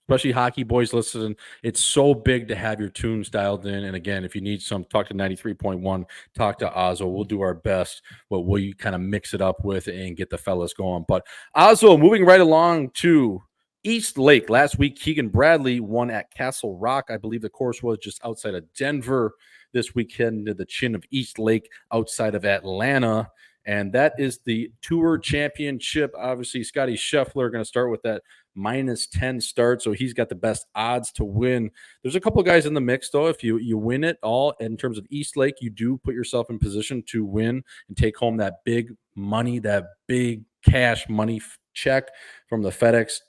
especially hockey boys listening. It's so big to have your tunes dialed in. And again, if you need some, talk to 93.1, talk to Auzzo. We'll do our best, but we'll kind of mix it up with and get the fellas going. But Auzzo, moving right along to East Lake. Last week, Keegan Bradley won at Castle Rock. I believe the course was just outside of Denver. This week, heading to the chin of East Lake outside of Atlanta. And that is the Tour Championship. Obviously, Scotty Scheffler going to start with that -10 start, so he's got the best odds to win. There's a couple of guys in the mix, though. If you win it all in terms of East Lake, you do put yourself in position to win and take home that big money, that big cash money check from the FedEx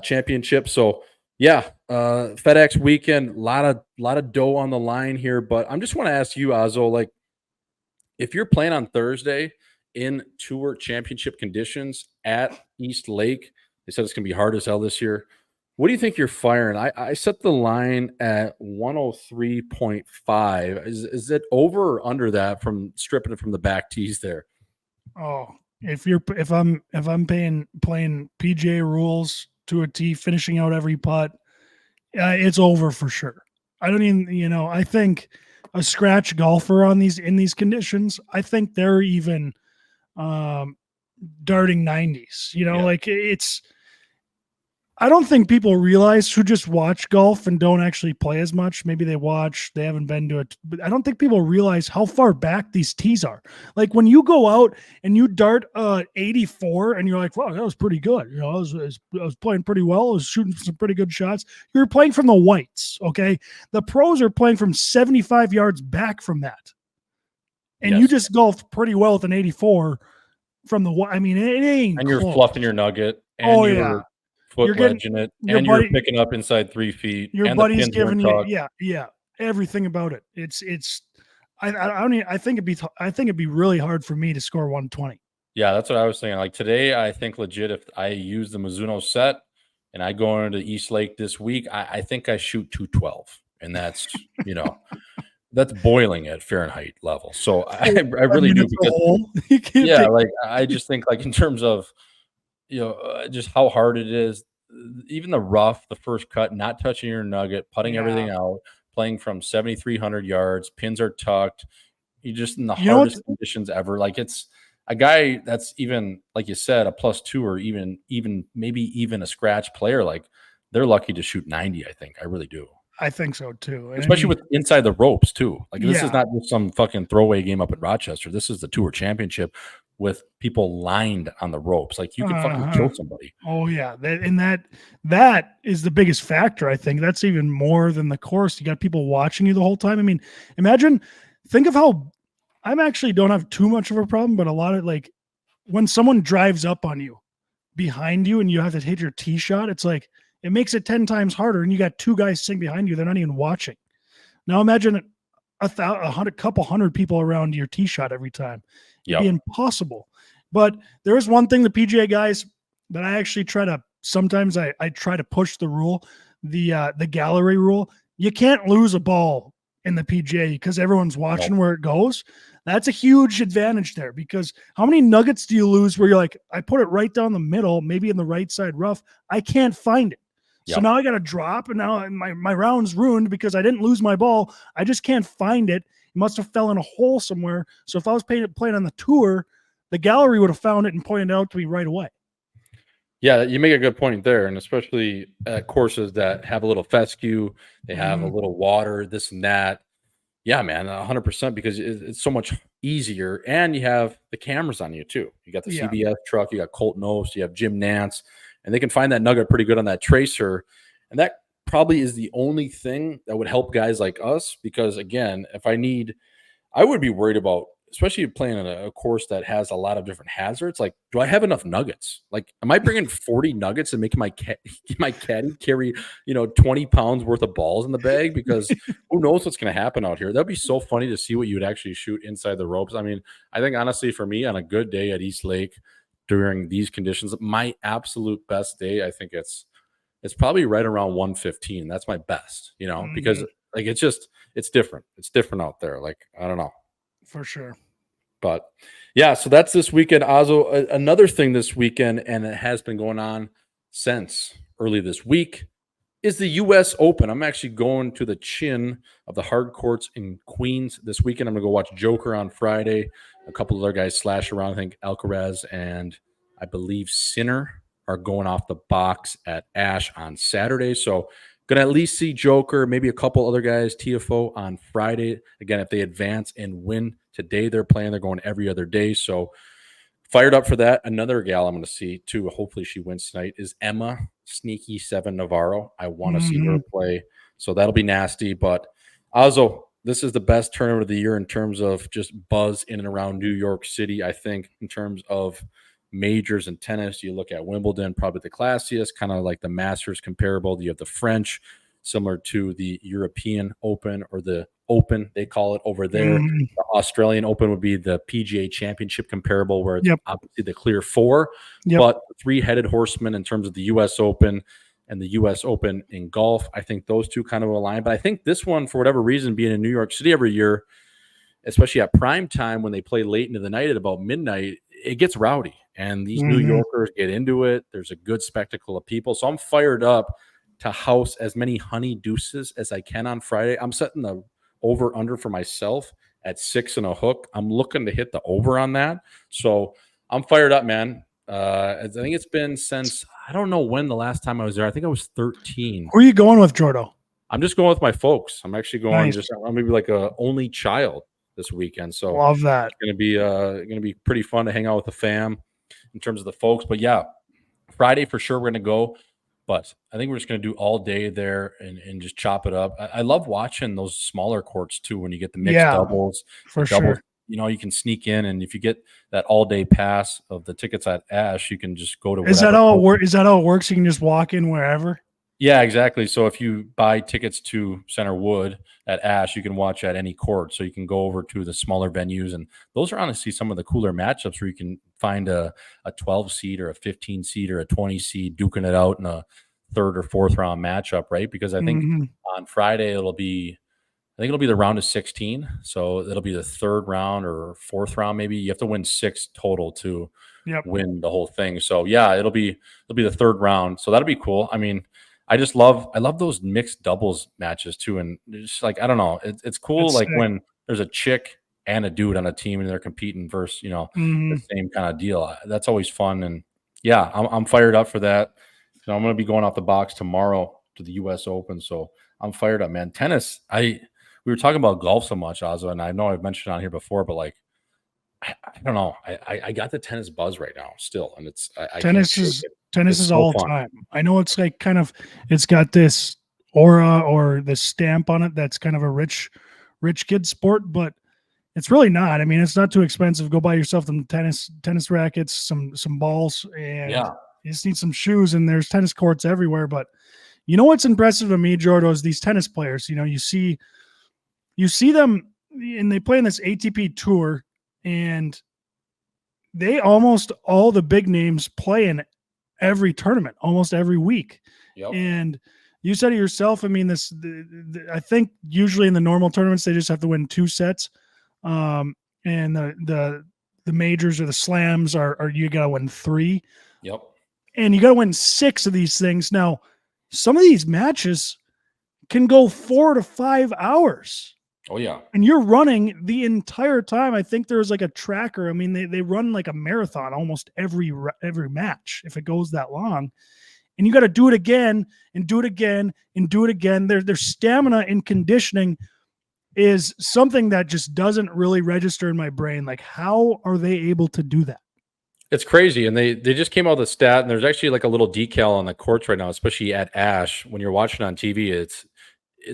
Championship. So yeah, FedEx weekend, lot of dough on the line here. But I'm just want to ask you, Auzzo, like, if you're playing on Thursday in Tour Championship conditions at East Lake. They said it's going to be hard as hell this year. What do you think you're firing? I set the line at 103.5. Is it over or under that from stripping it from the back tees there? Oh, if I'm playing PGA rules to a tee, finishing out every putt, it's over for sure. I don't even, I think a scratch golfer in these conditions, I think they're even darting 90s. Like it's. I don't think people realize who just watch golf and don't actually play as much. Maybe they haven't been to it, but I don't think people realize how far back these tees are. Like when you go out and you dart 84 and you're like, wow, that was pretty good. I was playing pretty well. I was shooting some pretty good shots. You're playing from the whites. Okay. The pros are playing from 75 yards back from that. And you just golfed pretty well with an 84 from the, I mean, it ain't and you're close. fluffing your nugget. And foot wedging it, and you're picking up inside 3 feet. Your buddy's giving you, everything about it. I think it'd be really hard for me to score 120. Yeah, that's what I was saying. Like today, I think legit if I use the Mizuno set and I go into East Lake this week, I think I shoot 212, and that's that's boiling at Fahrenheit level. So I really do because like I just think like in terms of just how hard it is, even the rough, the first cut, not touching your nugget, putting everything out, playing from 7,300 yards, pins are tucked. You're just in the hardest conditions ever. Like it's a guy that's even, like you said, a +2 or even maybe even a scratch player. Like they're lucky to shoot 90. I think I really do. I think so too, especially with inside the ropes too. Like this is not just some fucking throwaway game up in Rochester. This is the Tour Championship with people lined on the ropes. Like you can fucking kill somebody. Oh yeah. That is the biggest factor. I think that's even more than the course. You got people watching you the whole time. I mean, think of how I'm actually don't have too much of a problem, but a lot of like when someone drives up on you behind you and you have to hit your tee shot, it's like, it makes it 10 times harder. And you got 2 guys sitting behind you. They're not even watching. Now imagine a couple hundred people around your tee shot every time. It'd be impossible. But there is one thing the PGA guys that I actually sometimes I try to push the rule, the gallery rule. You can't lose a ball in the PGA because everyone's watching where it goes. That's a huge advantage there because how many nuggets do you lose where you're like, I put it right down the middle, maybe in the right side rough. I can't find it. So now I got to drop, and now my round's ruined because I didn't lose my ball. I just can't find it. It must have fell in a hole somewhere. So if I was playing on the tour, the gallery would have found it and pointed it out to me right away. Yeah, you make a good point there, and especially at courses that have a little fescue, they have a little water, this and that. Yeah, man, 100% because it's so much easier, and you have the cameras on you too. You got the CBS truck, you got Colt Knost, you have Jim Nantz. And they can find that nugget pretty good on that tracer. And that probably is the only thing that would help guys like us. Because, again, I would be worried about, especially playing on a course that has a lot of different hazards. Like, do I have enough nuggets? Like, am I bringing 40 nuggets and making my caddy carry, 20 pounds worth of balls in the bag? Because who knows what's going to happen out here. That'd be so funny to see what you would actually shoot inside the ropes. I mean, I think, honestly, for me, on a good day at East Lake, during these conditions, my absolute best day, I think it's probably right around 115. That's my best, because like it's different. It's different out there. Like, I don't know. For sure. But yeah, so that's this weekend. Auzzo, another thing this weekend, and it has been going on since early this week, is the U.S. Open. I'm actually going to the Chin of the hard courts in Queens this weekend. I'm going to go watch Joker on Friday. A couple other guys slash around. I think Alcaraz and I believe Sinner are going off the box at Ash on Saturday. So going to at least see Joker, maybe a couple other guys, TFO on Friday. Again, if they advance and win today, they're going every other day. So fired up for that. Another gal I'm going to see too, hopefully she wins tonight, is Emma Sneaky 7 Navarro. I want to see her play. So that'll be nasty. But Auzzo, this is the best tournament of the year in terms of just buzz in and around New York City. I think in terms of majors and tennis, you look at Wimbledon, probably the classiest, kind of like the Masters comparable. You have the French, similar to the European Open or the Open, they call it over there. Mhm. The Australian Open would be the PGA Championship comparable, where it's Yep. obviously the clear 4, Yep. but three-headed horseman in terms of the U.S. Open and the U.S. Open in golf. I think those two kind of align. But I think this one, for whatever reason, being in New York City every year, especially at prime time when they play late into the night at about midnight, it gets rowdy. And these New Yorkers get into it. There's a good spectacle of people. So I'm fired up to house as many honey deuces as I can on Friday. I'm setting the over-under for myself at 6 and a hook. I'm looking to hit the over on that. So I'm fired up, man. I think it's been since, I don't know when the last time I was there. I think I was 13. Who are you going with, Jordo? I'm just going with my folks. I'm actually going Nice. I'm maybe like a only child this weekend. So Love that. it's gonna be pretty fun to hang out with the fam in terms of the folks. But yeah, Friday for sure we're gonna go. But I think we're just gonna do all day there and just chop it up. I love watching those smaller courts too when you get the mixed doubles. For the doubles. sure. You know, you can sneak in, and if you get that all-day pass of the tickets at Ash, you can just go to. Is that how it works? Is that how it works? You can just walk in wherever. Yeah, exactly. So if you buy tickets to Center Wood at Ash, you can watch at any court. So you can go over to the smaller venues, and those are honestly some of the cooler matchups where you can find a 12 seed or a 15 seed or a 20 seed duking it out in a third or fourth round matchup, right? Because I think on Friday it'll be the round of 16. So it'll be the third round or fourth round. Maybe you have to win 6 total to win the whole thing. So yeah, it'll be the third round. So that'll be cool. I mean, I love those mixed doubles matches too. And just like, I don't know, it's cool. It's like sick. When there's a chick and a dude on a team and they're competing versus, the same kind of deal. That's always fun. And yeah, I'm fired up for that. I'm going to be going off the box tomorrow to the U.S. Open. So I'm fired up, man. Tennis. We were talking about golf so much, Auzzo, and I know I've mentioned on here before, but like, I don't know. I got the tennis buzz right now still. And it's tennis is all the time. I know it's like it's got this aura or this stamp on it that's kind of a rich kid sport, but it's really not. I mean, it's not too expensive. Go buy yourself some tennis rackets, some balls, and you just need some shoes, and there's tennis courts everywhere. But you know what's impressive to me, Jordo, is these tennis players. You see them, and they play in this ATP tour, and they almost all the big names play in every tournament, almost every week. Yep. And you said it yourself. I mean, I think usually in the normal tournaments they just have to win 2 sets, and the majors or the slams are you gotta win 3. Yep. And you gotta win 6 of these things. Now, some of these matches can go 4 to 5 hours. Oh yeah. And you're running the entire time. I think there's like a tracker. I mean, they run like a marathon almost every match if it goes that long. And you got to do it again and do it again and do it again. Their stamina and conditioning is something that just doesn't really register in my brain. Like, how are they able to do that? It's crazy. And they just came out with a stat, and there's actually like a little decal on the courts right now, especially at Ash. When you're watching on TV, it's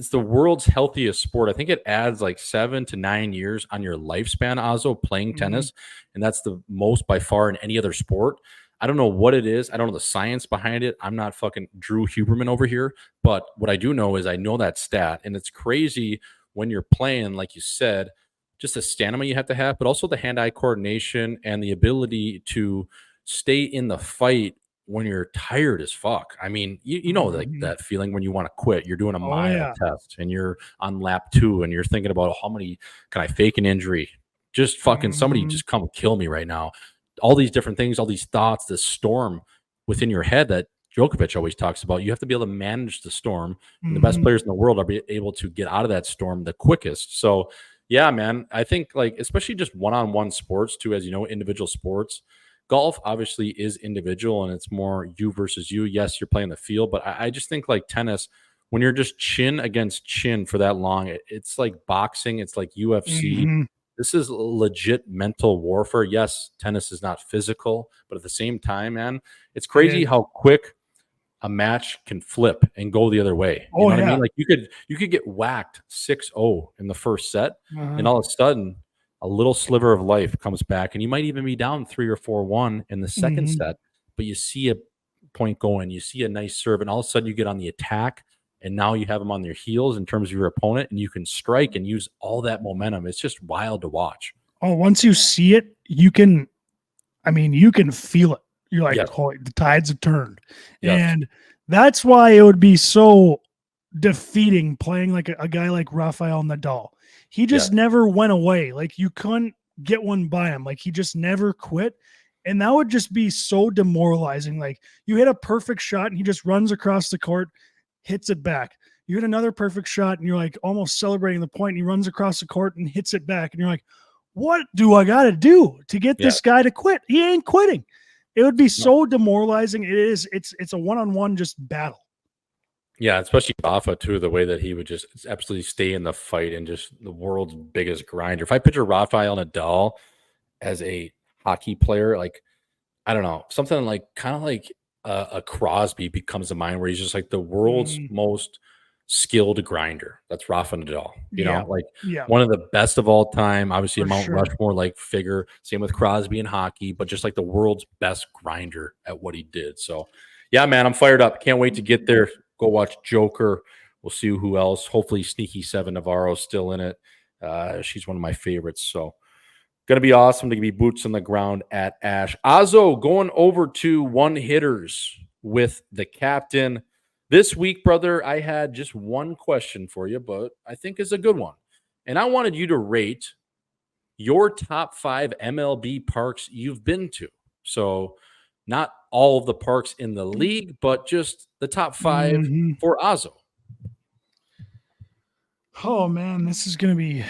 the world's healthiest sport. I think it adds like 7 to 9 years on your lifespan, Auzzo, playing tennis. And that's the most by far in any other sport. I don't know what it is. I don't know the science behind it. I'm not fucking Drew Huberman over here. But what I do know is I know that stat. And it's crazy when you're playing, like you said, just the stamina you have to have, but also the hand-eye coordination and the ability to stay in the fight when you're tired as fuck. I mean, you know, like that feeling when you want to quit. You're doing a mile test and you're on lap 2 and you're thinking about how many can I fake an injury? Just fucking somebody just come kill me right now. All these different things, all these thoughts, this storm within your head that Djokovic always talks about. You have to be able to manage the storm. And the best players in the world are able to get out of that storm the quickest. So yeah, man, I think like, especially just one-on-one sports too, as you know, individual sports. Golf obviously is individual and it's more you versus you. Yes, you're playing the field, but I just think like tennis, when you're just chin against chin for that long, it's like boxing. It's like UFC. This is legit mental warfare. Yes, tennis is not physical, but at the same time, man, it's crazy how quick a match can flip and go the other way. You know what I mean? Like you could get whacked 6-0 in the first set, and all of a sudden a little sliver of life comes back, and you might even be down 3 or 4-1 in the second set, but you see a point going, you see a nice serve, and all of a sudden you get on the attack, and now you have them on their heels in terms of your opponent, and you can strike and use all that momentum. It's just wild to watch. Oh, once you see it, you can feel it. You're like, Yes. oh, the tides have turned. Yes. And that's why it would be so defeating playing like a guy like Rafael Nadal. He just never went away. Like, you couldn't get one by him. Like, he just never quit. And that would just be so demoralizing. Like, you hit a perfect shot and he just runs across the court, hits it back. You hit another perfect shot and you're like almost celebrating the point, and he runs across the court and hits it back. And you're like, what do I got to do to get this guy to quit? He ain't quitting. It would be so demoralizing. It's a one-on-one just battle. Yeah, especially Rafa too, the way that he would just absolutely stay in the fight and just the world's biggest grinder. If I picture Rafael Nadal as a hockey player, like, I don't know, something like kind of like a Crosby becomes to mind, where he's just like the world's most skilled grinder. That's Rafa Nadal, you know, like one of the best of all time, obviously a Mount Rushmore like figure. Same with Crosby in hockey, but just like the world's best grinder at what he did. So yeah, man, I'm fired up. Can't wait to get there. Go watch Joker. We'll see who else. Hopefully Sneaky Seven Navarro's still in it. She's one of my favorites. So going to be awesome to be boots on the ground at Ash. Auzzo going over to one hitters with the captain. This week, brother, I had just one question for you, but I think is a good one. And I wanted you to rate your top 5 MLB parks you've been to. So not all of the parks in the league, but just the top 5 for Auzzo. Oh man, this is going to be,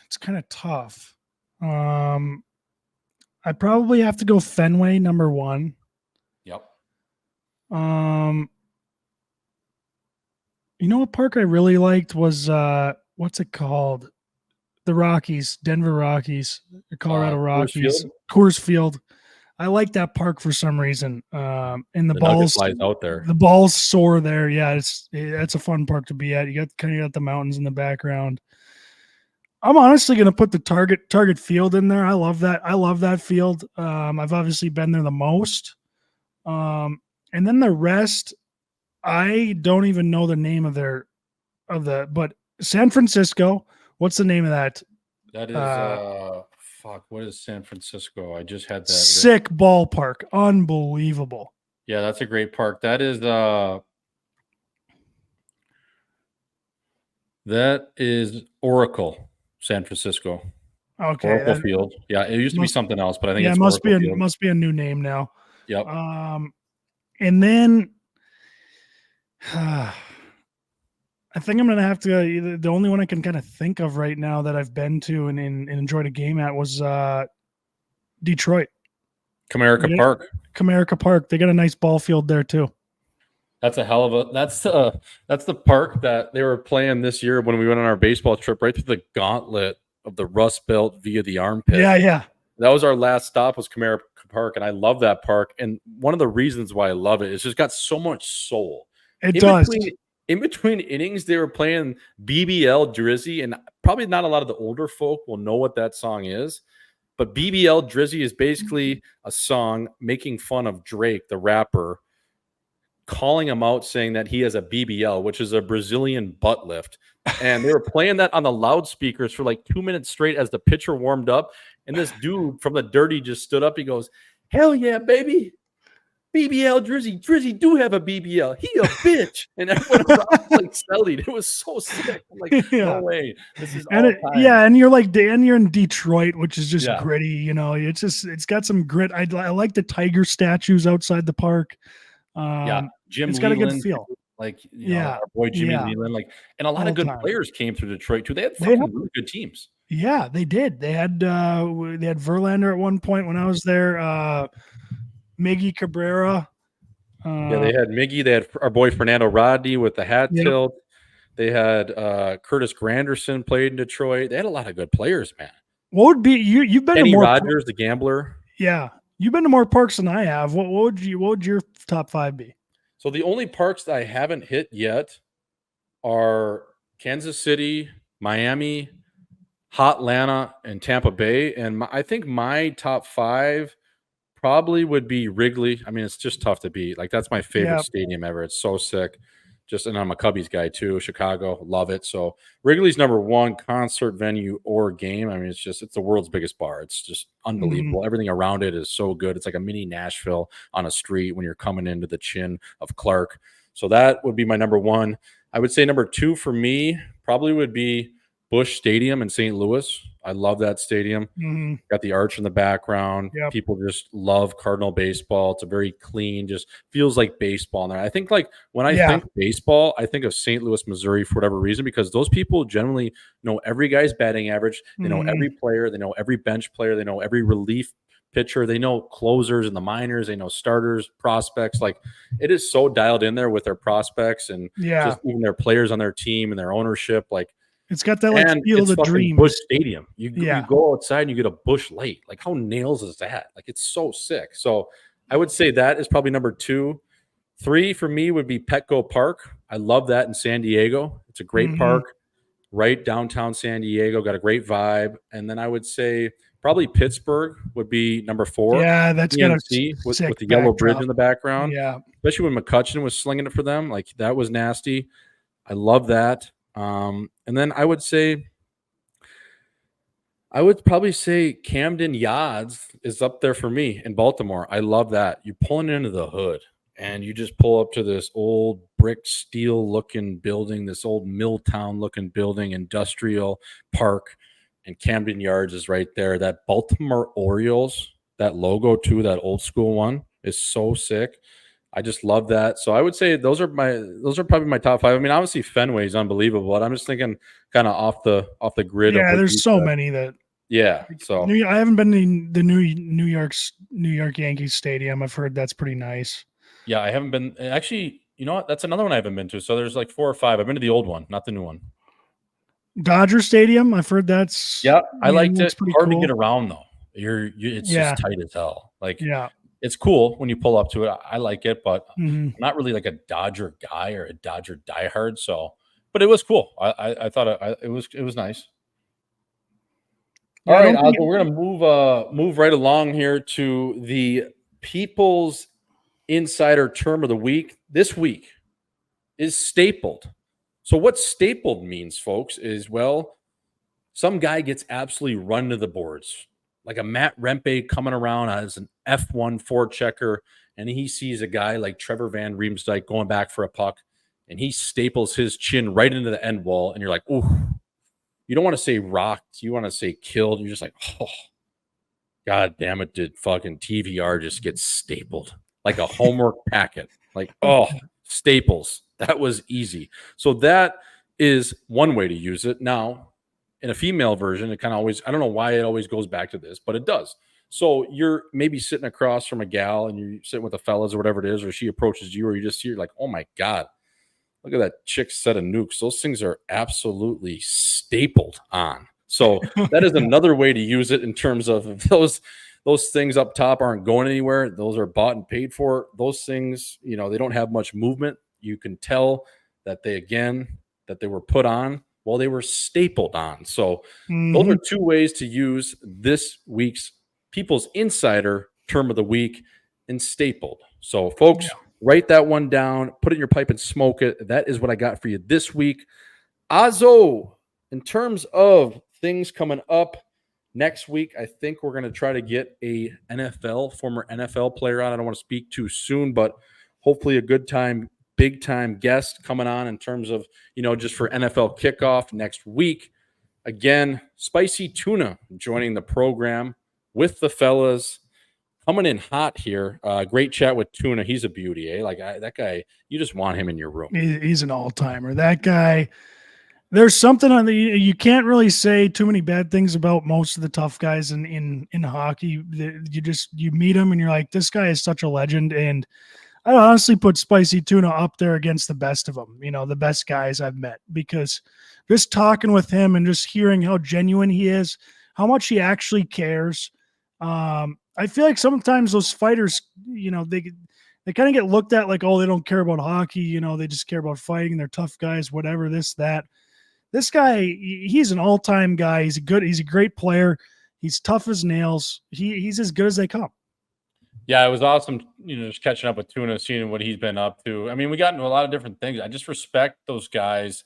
it's kind of tough. I probably have to go Fenway number 1. Yep. You know what park I really liked was what's it called? The Rockies, Denver Rockies, the Colorado Rockies, Coors Field. I like that park for some reason. And the balls flies out there. The balls soar there. Yeah, it's a fun park to be at. You got the mountains in the background. I'm honestly going to put the Target Field in there. I love that. I love that field. I've obviously been there the most. And then the rest, I don't even know the name but San Francisco. What's the name of that? That is what is San Francisco? I just had that. Sick ballpark. Unbelievable. Yeah, that's a great park. That is Oracle, San Francisco. Okay. Oracle Field. Yeah, it used to be something else, but I think it must be a new name now. Yep. And then I think I'm going to have to, the only one I can kind of think of right now that I've been to and enjoyed a game at was Detroit. Comerica Park. Comerica Park. They got a nice ball field there too. That's a hell of a, that's the park that they were playing this year when we went on our baseball trip, right through the gauntlet of the Rust Belt via the armpit. Yeah. That was our last stop, was Comerica Park, and I love that park. And one of the reasons why I love it is just got so much soul. It does. In between innings, they were playing BBL Drizzy, and probably not a lot of the older folk will know what that song is. But BBL Drizzy is basically a song making fun of Drake, the rapper, calling him out, saying that he has a BBL, which is a Brazilian butt lift. And they were playing that on the loudspeakers for like 2 minutes straight as the pitcher warmed up. And this dude from the Dirty just stood up. He goes, "Hell yeah, baby. BBL Drizzy do have a BBL. He a bitch." And everyone around like selling. It was so sick. I'm like, no way. This is all time. And you're like, Dan, you're in Detroit, which is just gritty. You know, it's got some grit. I like the tiger statues outside the park. Jim it's Leland, got a good feel. Like, our boy Jimmy Leland. Like, and a lot of good players came through Detroit too. They had really good teams. Yeah, they did. They had Verlander at one point when I was there. Miggy Cabrera. They had Miggy. They had our boy Fernando Rodney with the hat tilt. They had Curtis Granderson played in Detroit. They had a lot of good players, man. What would be you've been Kenny to more Rogers, the gambler. Yeah, you've been to more parks than I have. What would your top 5 be? So the only parks that I haven't hit yet are Kansas City, Miami, Atlanta, and Tampa Bay. And I think my top 5 probably would be Wrigley. I mean, it's just tough to beat. Like, that's my favorite stadium ever. It's so sick. And I'm a Cubbies guy too. Chicago, love it. So Wrigley's number one concert venue or game. I mean, it's the world's biggest bar. It's just unbelievable. Everything around it is so good. It's like a mini Nashville on a street when you're coming into the chin of Clark. So that would be my number one. I would say number two for me probably would be Busch Stadium in St. Louis. I love that stadium. Got the arch in the background. Yep. People just love Cardinal baseball. It's a very clean, just feels like baseball in there. I think like when I think baseball, I think of St. Louis, Missouri for whatever reason, because those people generally know every guy's batting average. They know every player. They know every bench player. They know every relief pitcher. They know closers in the minors. They know starters, prospects. Like it is so dialed in there with their prospects and just even their players on their team and their ownership. Like, it's got that like field of dreams. Busch Stadium. You go outside and you get a Busch Light. Like how nails is that? Like it's so sick. So I would say that is probably number two. Three for me would be Petco Park. I love that in San Diego. It's a great park, right downtown San Diego. Got a great vibe. And then I would say probably Pittsburgh would be number four. Yeah, that's got a with the yellow bridge in the background. Yeah, especially when McCutcheon was slinging it for them. Like that was nasty. I love that. And then I would probably say Camden Yards is up there for me in Baltimore. I love that. You're pulling into the hood and you just pull up to this old brick steel looking building, this old Milltown looking building, industrial park, and Camden Yards is right there. That Baltimore Orioles, that logo too, that old school one is so sick. I just love that. So I would say those are probably my top five. I mean, obviously Fenway is unbelievable, but I'm just thinking kind of off the grid. Yeah, there's so many that. Yeah. So I haven't been to the New York Yankees Stadium. I've heard that's pretty nice. Yeah, I haven't been. Actually, you know what? That's another one I haven't been to. So there's like 4 or 5. I've been to the old one, not the new one. Dodger Stadium. I've heard that's. Yeah, I liked it. Hard cool to get around though. It's just tight as hell. Like it's cool when you pull up to it. I like it, but I'm not really like a Dodger guy or a Dodger diehard. So, but it was cool. I thought it was nice. All right, Auzzo, we're gonna move right along here to the People's Insider Term of the Week. This week is stapled. So what stapled means, folks, is some guy gets absolutely run to the boards. Like a Matt Rempe coming around as an F1 Ford checker, and he sees a guy like Trevor Van Riemsdyk going back for a puck, and he staples his chin right into the end wall, and you're like, ooh. You don't want to say rocked. You want to say killed. You're just like, oh, God damn it, did fucking TVR just get stapled? Like a homework packet. Like, oh, staples. That was easy. So that is one way to use it. Now, in a female version, it kind of always, I don't know why it always goes back to this, but it does. So you're maybe sitting across from a gal and you're sitting with the fellas or whatever it is, or she approaches you, or you just hear like, oh my God, look at that chick's set of nukes. Those things are absolutely stapled on. So that is another way to use it in terms of those things up top aren't going anywhere. Those are bought and paid for. Those things, they don't have much movement. You can tell that they were put on while they were stapled on. So those are two ways to use this week's People's Insider Term of the Week and stapled. So folks, write that one down, put it in your pipe and smoke it. That is what I got for you this week. Auzzo, in terms of things coming up next week, I think we're going to try to get a former NFL player on. I don't want to speak too soon, but hopefully a good time, big time guest coming on in terms of, just for NFL kickoff next week. Again, Spicy Tuna joining the program with the fellas. Coming in hot here. Great chat with Tuna. He's a beauty, eh? Like that guy, you just want him in your room. He's an all-timer. That guy, there's something on you can't really say too many bad things about most of the tough guys in hockey. You meet him and you're like, this guy is such a legend. And I honestly put Spicy Tuna up there against the best of them, the best guys I've met, because just talking with him and just hearing how genuine he is, how much he actually cares. I feel like sometimes those fighters, they kind of get looked at like, oh, they don't care about hockey. They just care about fighting. They're tough guys, whatever, this, that. This guy, he's an all-time guy. He's a great player. He's tough as nails. He's as good as they come. Yeah, it was awesome, just catching up with Tuna, seeing what he's been up to. I mean, we got into a lot of different things. I just respect those guys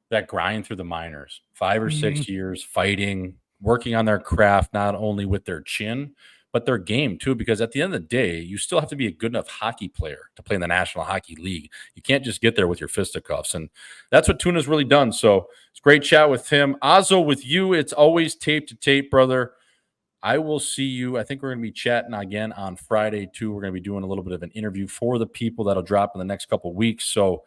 that grind through the minors, 5 or 6 years fighting, working on their craft, not only with their chin, but their game too, because at the end of the day, you still have to be a good enough hockey player to play in the National Hockey League. You can't just get there with your fisticuffs. And that's what Tuna's really done. So it's great chat with him. Auzzo, with you, it's always tape to tape, brother. I will see you. I think we're going to be chatting again on Friday too. We're going to be doing a little bit of an interview for the people that'll drop in the next couple of weeks. So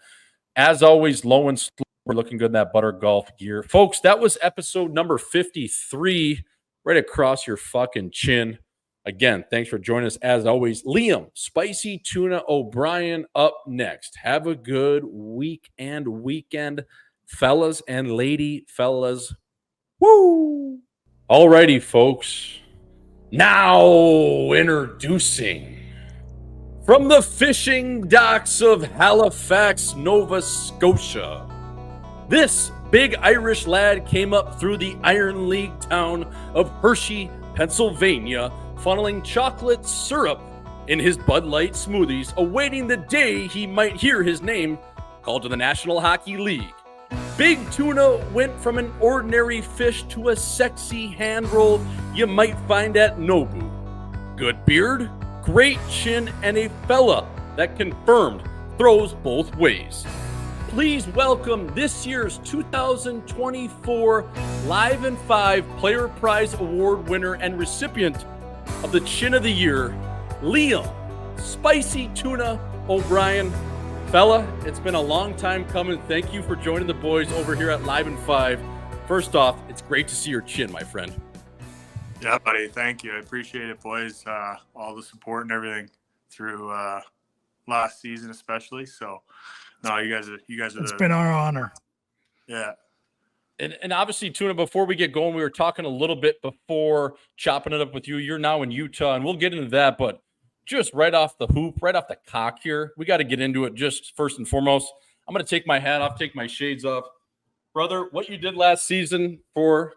as always, low and slow, we're looking good in that butter golf gear. Folks, that was episode number 53, right across your fucking chin. Again, thanks for joining us. As always, Liam, Spicy Tuna O'Brien up next. Have a good week and weekend, fellas and lady fellas. Woo! Alrighty, folks. Now introducing from the fishing docks of Halifax, Nova Scotia. This big Irish lad came up through the Iron League town of Hershey, Pennsylvania, funneling chocolate syrup in his Bud Light smoothies, awaiting the day he might hear his name called to the National Hockey League. Big Tuna went from an ordinary fish to a sexy hand roll you might find at Nobu. Good beard, great chin, and a fella that confirmed throws both ways. Please welcome this year's 2024 Live in 5 Player Prize Award winner and recipient of the Chin of the Year, Liam Spicy Tuna O'Brien. Fella, it's been a long time coming. Thank you for joining the boys over here at Live in 5. First off, it's great to see your chin, my friend. Yeah, buddy. Thank you. I appreciate it, boys. All the support and everything through last season, especially. So, no, you guys are. It's been our honor. Yeah. And obviously, Tuna, before we get going, we were talking a little bit before chopping it up with you. You're now in Utah, and we'll get into that. But just right off the hoop, right off the cock here, we got to get into it just first and foremost. I'm going to take my hat off, take my shades off. Brother, what you did last season to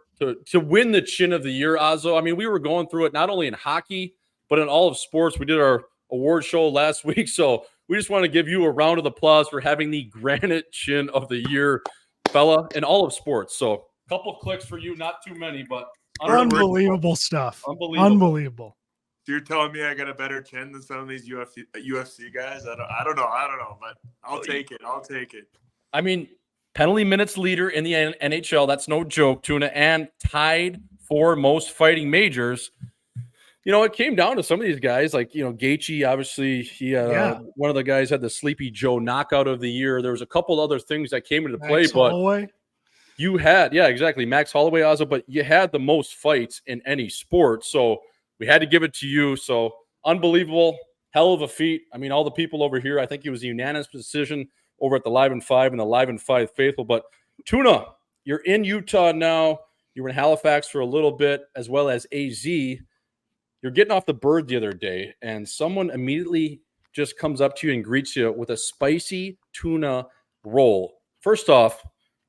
win the Chin of the Year, Auzzo, I mean, we were going through it not only in hockey, but in all of sports. We did our award show last week, so we just want to give you a round of applause for having the Granite Chin of the Year, fella, in all of sports. So a couple clicks for you, not too many, but unbelievable stuff. Unbelievable. So you're telling me I got a better chin than some of these UFC guys? I don't know, but I'll take it. I mean, penalty minutes leader in the NHL. That's no joke, Tuna, and tied for most fighting majors. It came down to some of these guys, like, Gage, obviously, one of the guys had the Sleepy Joe knockout of the year. There was a couple other things that came into play, but you had, exactly, Max Holloway, Auzzo, but you had the most fights in any sport, so we had to give it to you. So unbelievable, hell of a feat. I mean, all the people over here, I think it was a unanimous decision over at the Live in 5 and the Live in 5 faithful. But Tuna, you're in Utah now. You were in Halifax for a little bit, as well as AZ. You're getting off the bird the other day, and someone immediately just comes up to you and greets you with a spicy tuna roll. First off,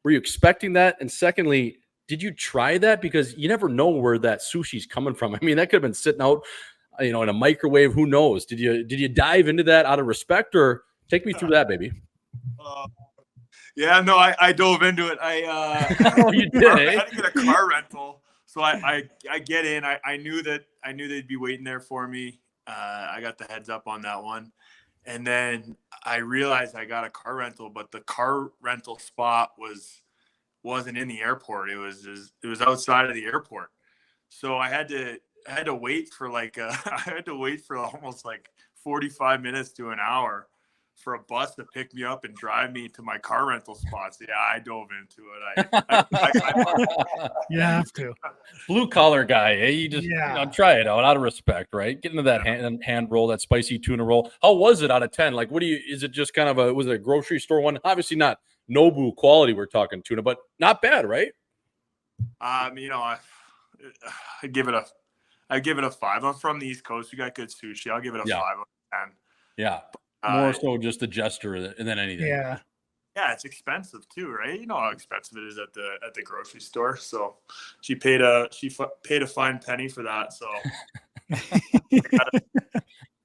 were you expecting that? And secondly, did you try that? Because you never know where that sushi's coming from. I mean, that could have been sitting out, in a microwave. Who knows? Did you dive into that out of respect, or take me through that, baby? Yeah, no, I dove into it. Oh, you did. I had to get a car rental, so I get in. I knew they'd be waiting there for me. I got the heads up on that one, and then I realized I got a car rental, but the car rental spot wasn't in the airport. It was outside of the airport. So I had to wait for almost like 45 minutes to an hour for a bus to pick me up and drive me to my car rental spots. Yeah, I dove into it. You have to. Blue collar guy. You just try it out of respect, right? Get into that hand roll, that spicy tuna roll. How was it out of 10? Like, is it just kind of was it a grocery store one? Obviously not Nobu quality we're talking tuna, but not bad, right? I give it a 5. I'm from the East Coast. We got good sushi. I'll give it a 5 out of 10. Yeah. More so just the gesture than anything. Yeah. Yeah, it's expensive too, right? You know how expensive it is at the grocery store. So she paid a fine penny for that. So I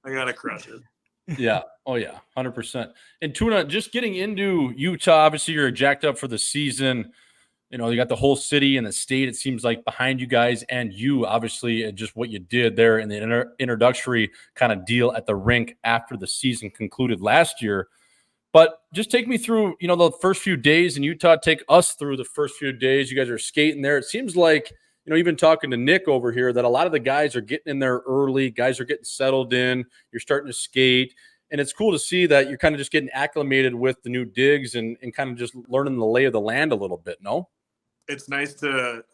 gotta crush it. Yeah. Oh, yeah. 100%. And Tuna, just getting into Utah, obviously you're jacked up for the season. You know, you got the whole city and the state, it seems like, behind you guys, and you, obviously, and just what you did there in the introductory kind of deal at the rink after the season concluded last year. But just take me through, you know, the first few days in Utah. Take us through the first few days. You guys are skating there. It seems like, you know, even talking to Nick over here, that a lot of the guys are getting in there early. Guys are getting settled in. You're starting to skate. And it's cool to see that you're kind of just getting acclimated with the new digs and kind of just learning the lay of the land a little bit, no? It's nice to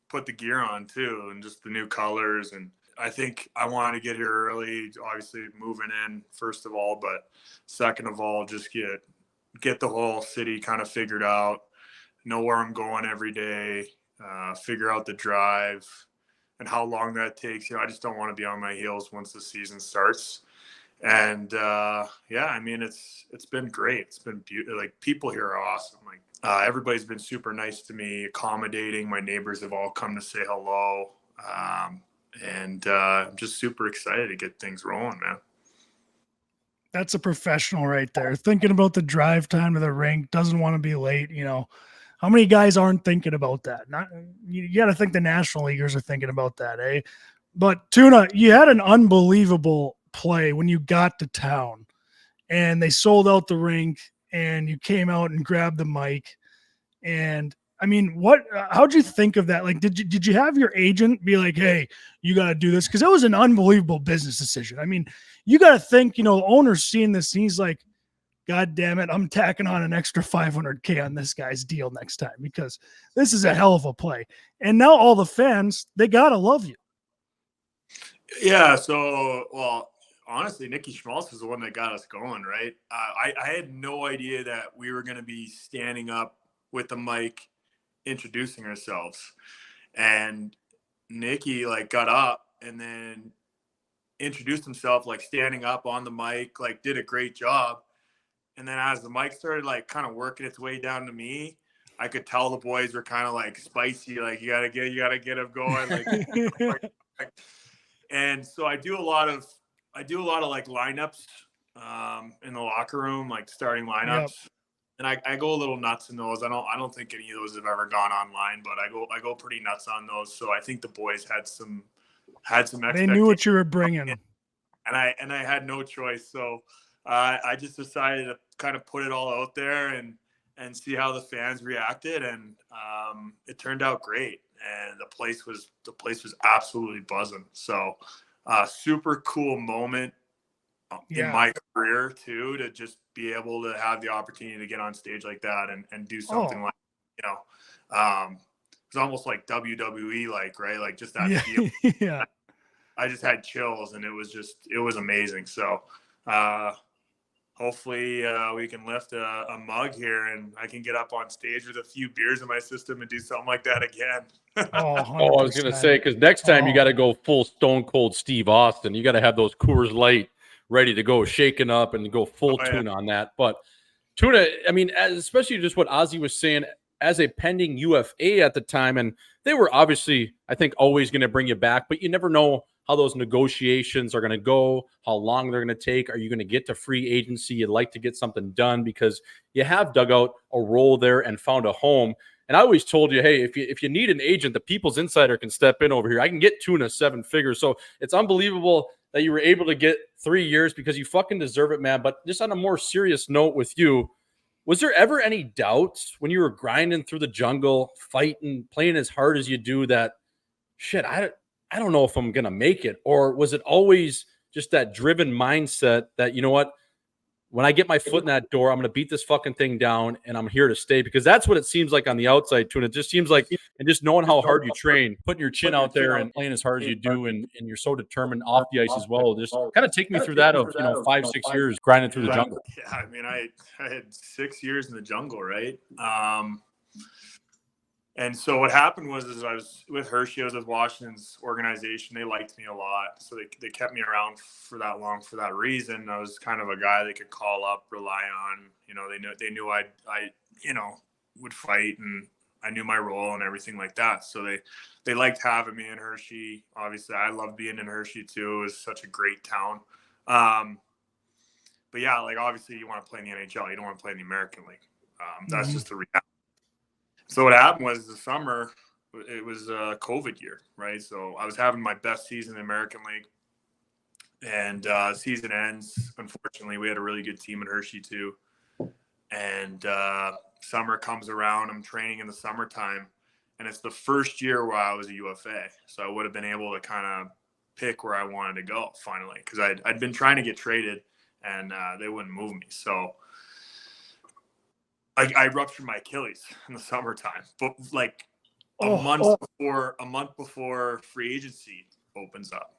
put the gear on too, and just the new colors. And I think I wanted to get here early, obviously moving in first of all, but second of all, just get the whole city kind of figured out, know where I'm going every day, figure out the drive and how long that takes. You know, I just don't want to be on my heels once the season starts. And yeah, I mean, it's been great. It's been beautiful. Like, people here are awesome. Like, everybody's been super nice to me, accommodating. My neighbors have all come to say hello. And I'm just super excited to get things rolling, man. That's a professional right there. Thinking about the drive time to the rink, doesn't want to be late. You know, how many guys aren't thinking about that? Not, you got to think the National Leaguers are thinking about that, eh? But Tuna, you had an unbelievable play when you got to town and they sold out the rink and you came out and grabbed the mic. And I mean, how'd you think of that? Like, did you have your agent be like, hey, you got to do this? Cause it was an unbelievable business decision. I mean, you got to think, you know, the owner's seeing this and he's like, God damn it, I'm tacking on an extra $500K on this guy's deal next time because this is a hell of a play. And now all the fans, they got to love you. Yeah. So, well, honestly, Nicky Schmaltz was the one that got us going, right? I had no idea that we were going to be standing up with the mic introducing ourselves. And Nicky, like, got up and then introduced himself, like, standing up on the mic, like, did a great job. And then as the mic started, like, kind of working its way down to me, I could tell the boys were kind of, like, spicy, like, you gotta get them going, like. And so I do a lot of like lineups in the locker room, like starting lineups. Yep. And I go a little nuts in those. I don't think any of those have ever gone online, but I go pretty nuts on those. So I think the boys had some They knew what you were bringing. And I had no choice. So I just decided to kind of put it all out there and see how the fans reacted. And it turned out great. And the place was absolutely buzzing. So super cool moment in my career too, to just be able to have the opportunity to get on stage like that and do something like, you know, it's almost like WWE, like, right? Like, just that feel. Yeah. I just had chills and it was amazing. So hopefully we can lift a mug here and I can get up on stage with a few beers in my system and do something like that again. Oh, I was going to say, because next time you got to go full Stone Cold Steve Austin. You got to have those Coors Light ready to go, shaken up, and go full Tuna on that. But Tuna, I mean, especially just what Ozzy was saying, as a pending UFA at the time, and they were obviously, I think, always going to bring you back, but you never know how those negotiations are going to go, how long they're going to take. Are you going to get to free agency? You'd like to get something done because you have dug out a role there and found a home. And I always told you, hey, if you need an agent, the People's Insider can step in over here. I can get Tuna 7 figures. So it's unbelievable that you were able to get 3 years because you fucking deserve it, man. But just on a more serious note with you, was there ever any doubts when you were grinding through the jungle, fighting, playing as hard as you do that, shit, I don't know if I'm going to make it? Or was it always just that driven mindset that, you know what, when I get my foot in that door, I'm going to beat this fucking thing down and I'm here to stay? Because that's what it seems like on the outside, too. And it just seems like, and just knowing how hard you train, putting your chin out there and playing as hard as you do, and you're so determined off the ice as well. Just kind of take me through that of, 5-6 years grinding through the jungle. Yeah, I mean, I had 6 years in the jungle, right? And so what happened was I was with Hershey, I was with Washington's organization. They liked me a lot. So they kept me around for that long for that reason. I was kind of a guy they could call up, rely on. They knew I would fight, and I knew my role and everything like that. So they liked having me in Hershey. Obviously, I loved being in Hershey too. It was such a great town. But yeah, like obviously you want to play in the NHL. You don't want to play in the American League. That's just the reality. So what happened was the summer, it was a COVID year, right? So I was having my best season in the American League. And season ends. Unfortunately, we had a really good team in Hershey too. And summer comes around. I'm training in the summertime. And it's the first year where I was a UFA. So I would have been able to kind of pick where I wanted to go finally. Because I'd been trying to get traded, and they wouldn't move me. So I ruptured my Achilles in the summertime. But like a month before free agency opens up.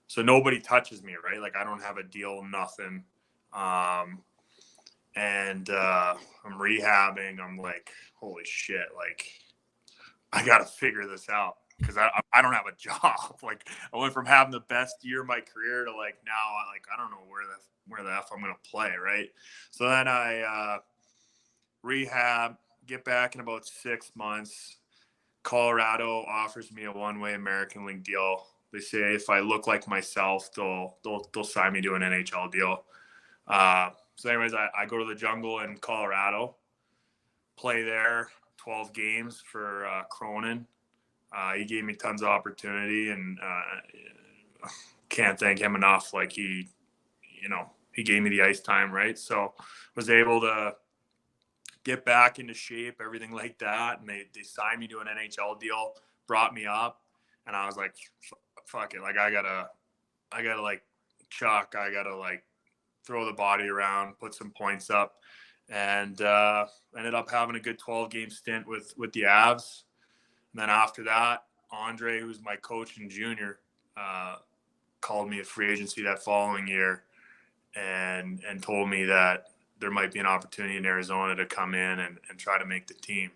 So nobody touches me, right? Like I don't have a deal, nothing. And I'm rehabbing. I'm like, holy shit. Like I got to figure this out because I don't have a job. Like I went from having the best year of my career to like now I don't know where the F I'm going to play. Right. So then I rehab, get back in about 6 months. Colorado offers me a one-way American League deal. They say if I look like myself, they'll sign me to an NHL deal. So anyways, I go to the Jungle in Colorado, play there 12 games for Cronin. He gave me tons of opportunity, and can't thank him enough. Like he gave me the ice time, right? So was able to get back into shape, everything like that. And they signed me to an NHL deal, brought me up, and I was like, fuck it. Like I gotta like chuck. I gotta like throw the body around, put some points up, and ended up having a good 12-game stint with the Avs. And then after that, Andre, who's my coach in junior, called me a free agency that following year and told me that there might be an opportunity in Arizona to come in and try to make the team.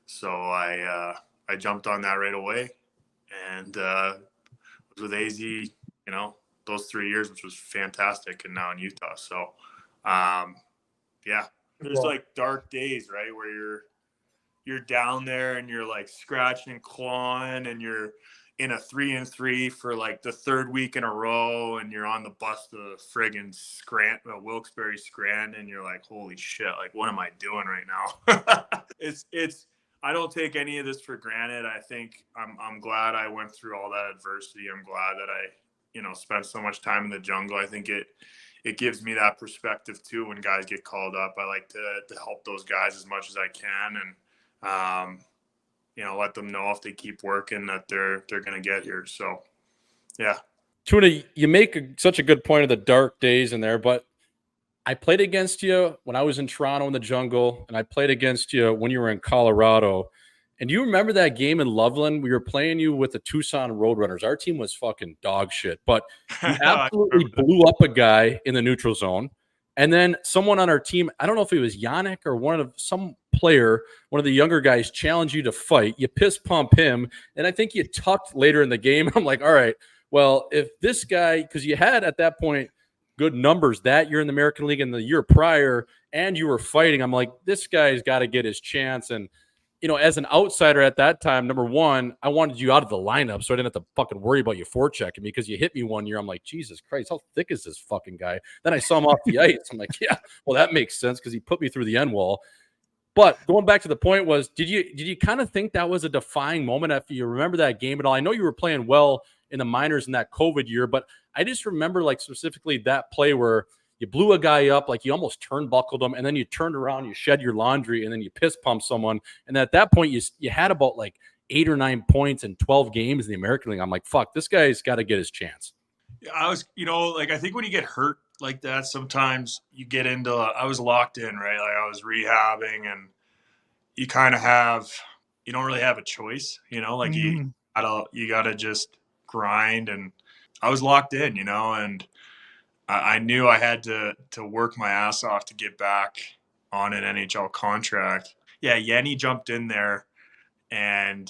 So I jumped on that right away and was with AZ, those 3 years, which was fantastic, and now in Utah. So, yeah, there's like dark days, right, where you're down there and you're like scratching and clawing, and you're in a 3-3 for like the third week in a row, and you're on the bus to friggin' Wilkes-Barre Scranton, and you're like, holy shit, like what am I doing right now? it's I don't take any of this for granted. I think I'm glad I went through all that adversity. I'm glad that I spent so much time in the Jungle. I think it gives me that perspective too when guys get called up. I like to help those guys as much as I can, and let them know if they keep working that they're going to get here. So, yeah. Tuna, you make such a good point of the dark days in there, but I played against you when I was in Toronto in the Jungle, and I played against you when you were in Colorado. And do you remember that game in Loveland? We were playing you with the Tucson Roadrunners. Our team was fucking dog shit, but you absolutely blew up a guy in the neutral zone. And then someone on our team, I don't know if it was Yannick or some player, one of the younger guys, challenged you to fight. You piss pump him, and I think you tucked later in the game. I'm like, all right, well, if this guy, because you had at that point good numbers that year in the American League and the year prior, and you were fighting, I'm like, this guy's got to get his chance. And as an outsider at that time, number one, I wanted you out of the lineup so I didn't have to fucking worry about you forechecking me, because you hit me one year. I'm like, Jesus Christ, how thick is this fucking guy? Then I saw him off the ice. I'm like, yeah, well, that makes sense because he put me through the end wall. But going back to the point was, did you kind of think that was a defining moment after you remember that game at all? I know you were playing well in the minors in that COVID year, but I just remember like specifically that play where you blew a guy up, like you almost turnbuckled him, and then you turned around, you shed your laundry, and then you piss pumped someone. And at that point, you had about like 8 or 9 points in 12 games in the American League. I'm like, fuck, this guy's got to get his chance. Yeah, I was, I think when you get hurt like that, sometimes you get into, I was locked in, right? Like I was rehabbing, and you kind of you don't really have a choice, like you gotta just grind. And I was locked in, and I knew I had to work my ass off to get back on an NHL contract. Yeah, Yanni jumped in there, and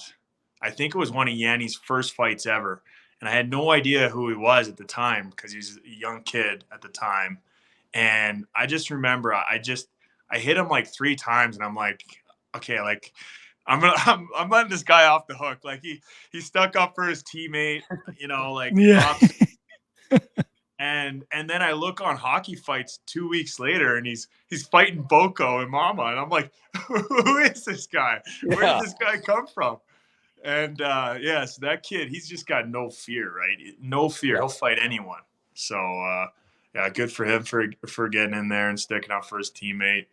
I think it was one of Yanni's first fights ever. And I had no idea who he was at the time because he's a young kid at the time. And I just remember I hit him like 3 times, and I'm like, okay, like I'm letting this guy off the hook. Like he stuck up for his teammate, like Yeah. and then I look on Hockey Fights 2 weeks later, and he's fighting Boko and Mama, and I'm like, who is this guy? Where did this guy come from? And so that kid, he's just got no fear, right? No fear. He'll fight anyone. So good for him for getting in there and sticking up for his teammate.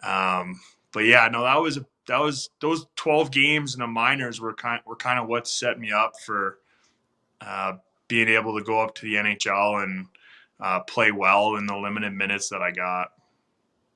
But yeah, no, that was those 12 games in the minors were kind of what set me up for being able to go up to the NHL and play well in the limited minutes that I got.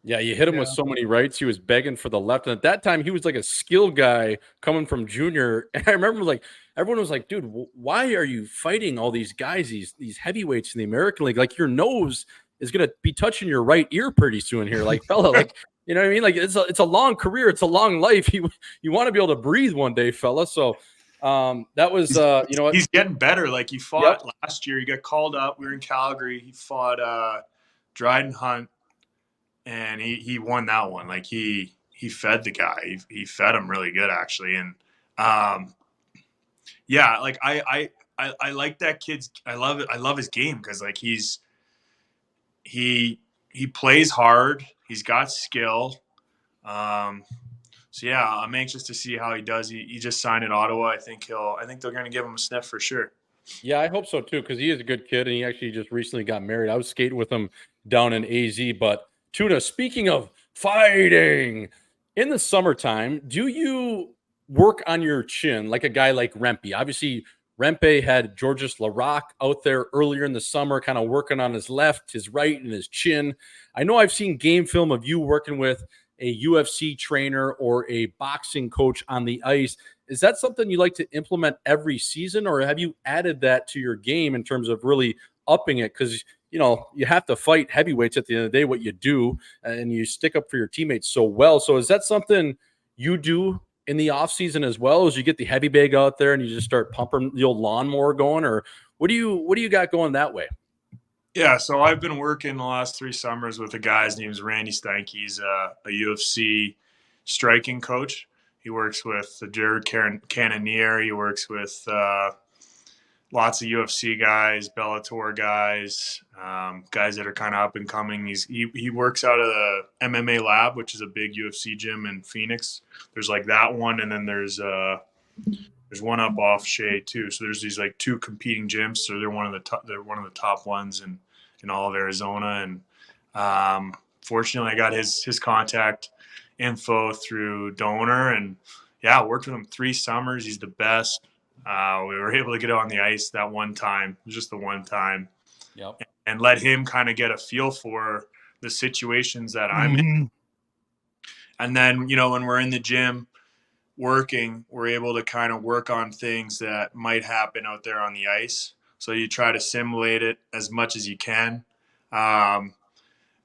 Yeah, you hit him with so many rights. He was begging for the left. And at that time, he was like a skill guy coming from junior. And I remember everyone was like, dude, why are you fighting all these guys, these heavyweights in the American League? Like, your nose is going to be touching your right ear pretty soon here. Like, fella, like, you know what I mean? Like, it's a long career. It's a long life. You want to be able to breathe one day, fella. So that was, he's getting better. Like, he fought last year. He got called up. We were in Calgary. He fought Dryden Hunt. And he won that one. Like, he fed the guy. He fed him really good, actually. And like I like that kid's. I love it. I love his game because like he plays hard. He's got skill. So yeah, I'm anxious to see how he does. He just signed in Ottawa. I think they're going to give him a sniff for sure. Yeah, I hope so too, because he is a good kid, and he actually just recently got married. I was skating with him down in AZ, but. Tuna, speaking of fighting, in the summertime, do you work on your chin like a guy like Rempe? Obviously, Rempe had Georges Laraque out there earlier in the summer, kind of working on his left, his right, and his chin. I know I've seen game film of you working with a UFC trainer or a boxing coach on the ice. Is that something you like to implement every season, or have you added that to your game in terms of really upping it? Because you have to fight heavyweights at the end of the day, what you do, and you stick up for your teammates so well. So is that something you do in the off season as well, as you get the heavy bag out there and you just start pumping the old lawnmower going, or what do you got going that way? Yeah. So I've been working the last 3 summers with a guy. His name is Randy Steinke. He's a UFC striking coach. He works with Jared Cannonier. He works with, lots of UFC guys, Bellator guys, guys that are kind of up and coming. He works out of the MMA Lab, which is a big UFC gym in Phoenix. There's like that one, and then there's one up off Shea too. So there's these like 2 competing gyms. So they're one of the top ones in all of Arizona. And fortunately, I got his contact info through Donor, and yeah, I worked with him 3 summers. He's the best. We were able to get out on the ice that one time. It was just the one time. Yep. And let him kind of get a feel for the situations that I'm in. And then, when we're in the gym working, we're able to kind of work on things that might happen out there on the ice. So you try to simulate it as much as you can. And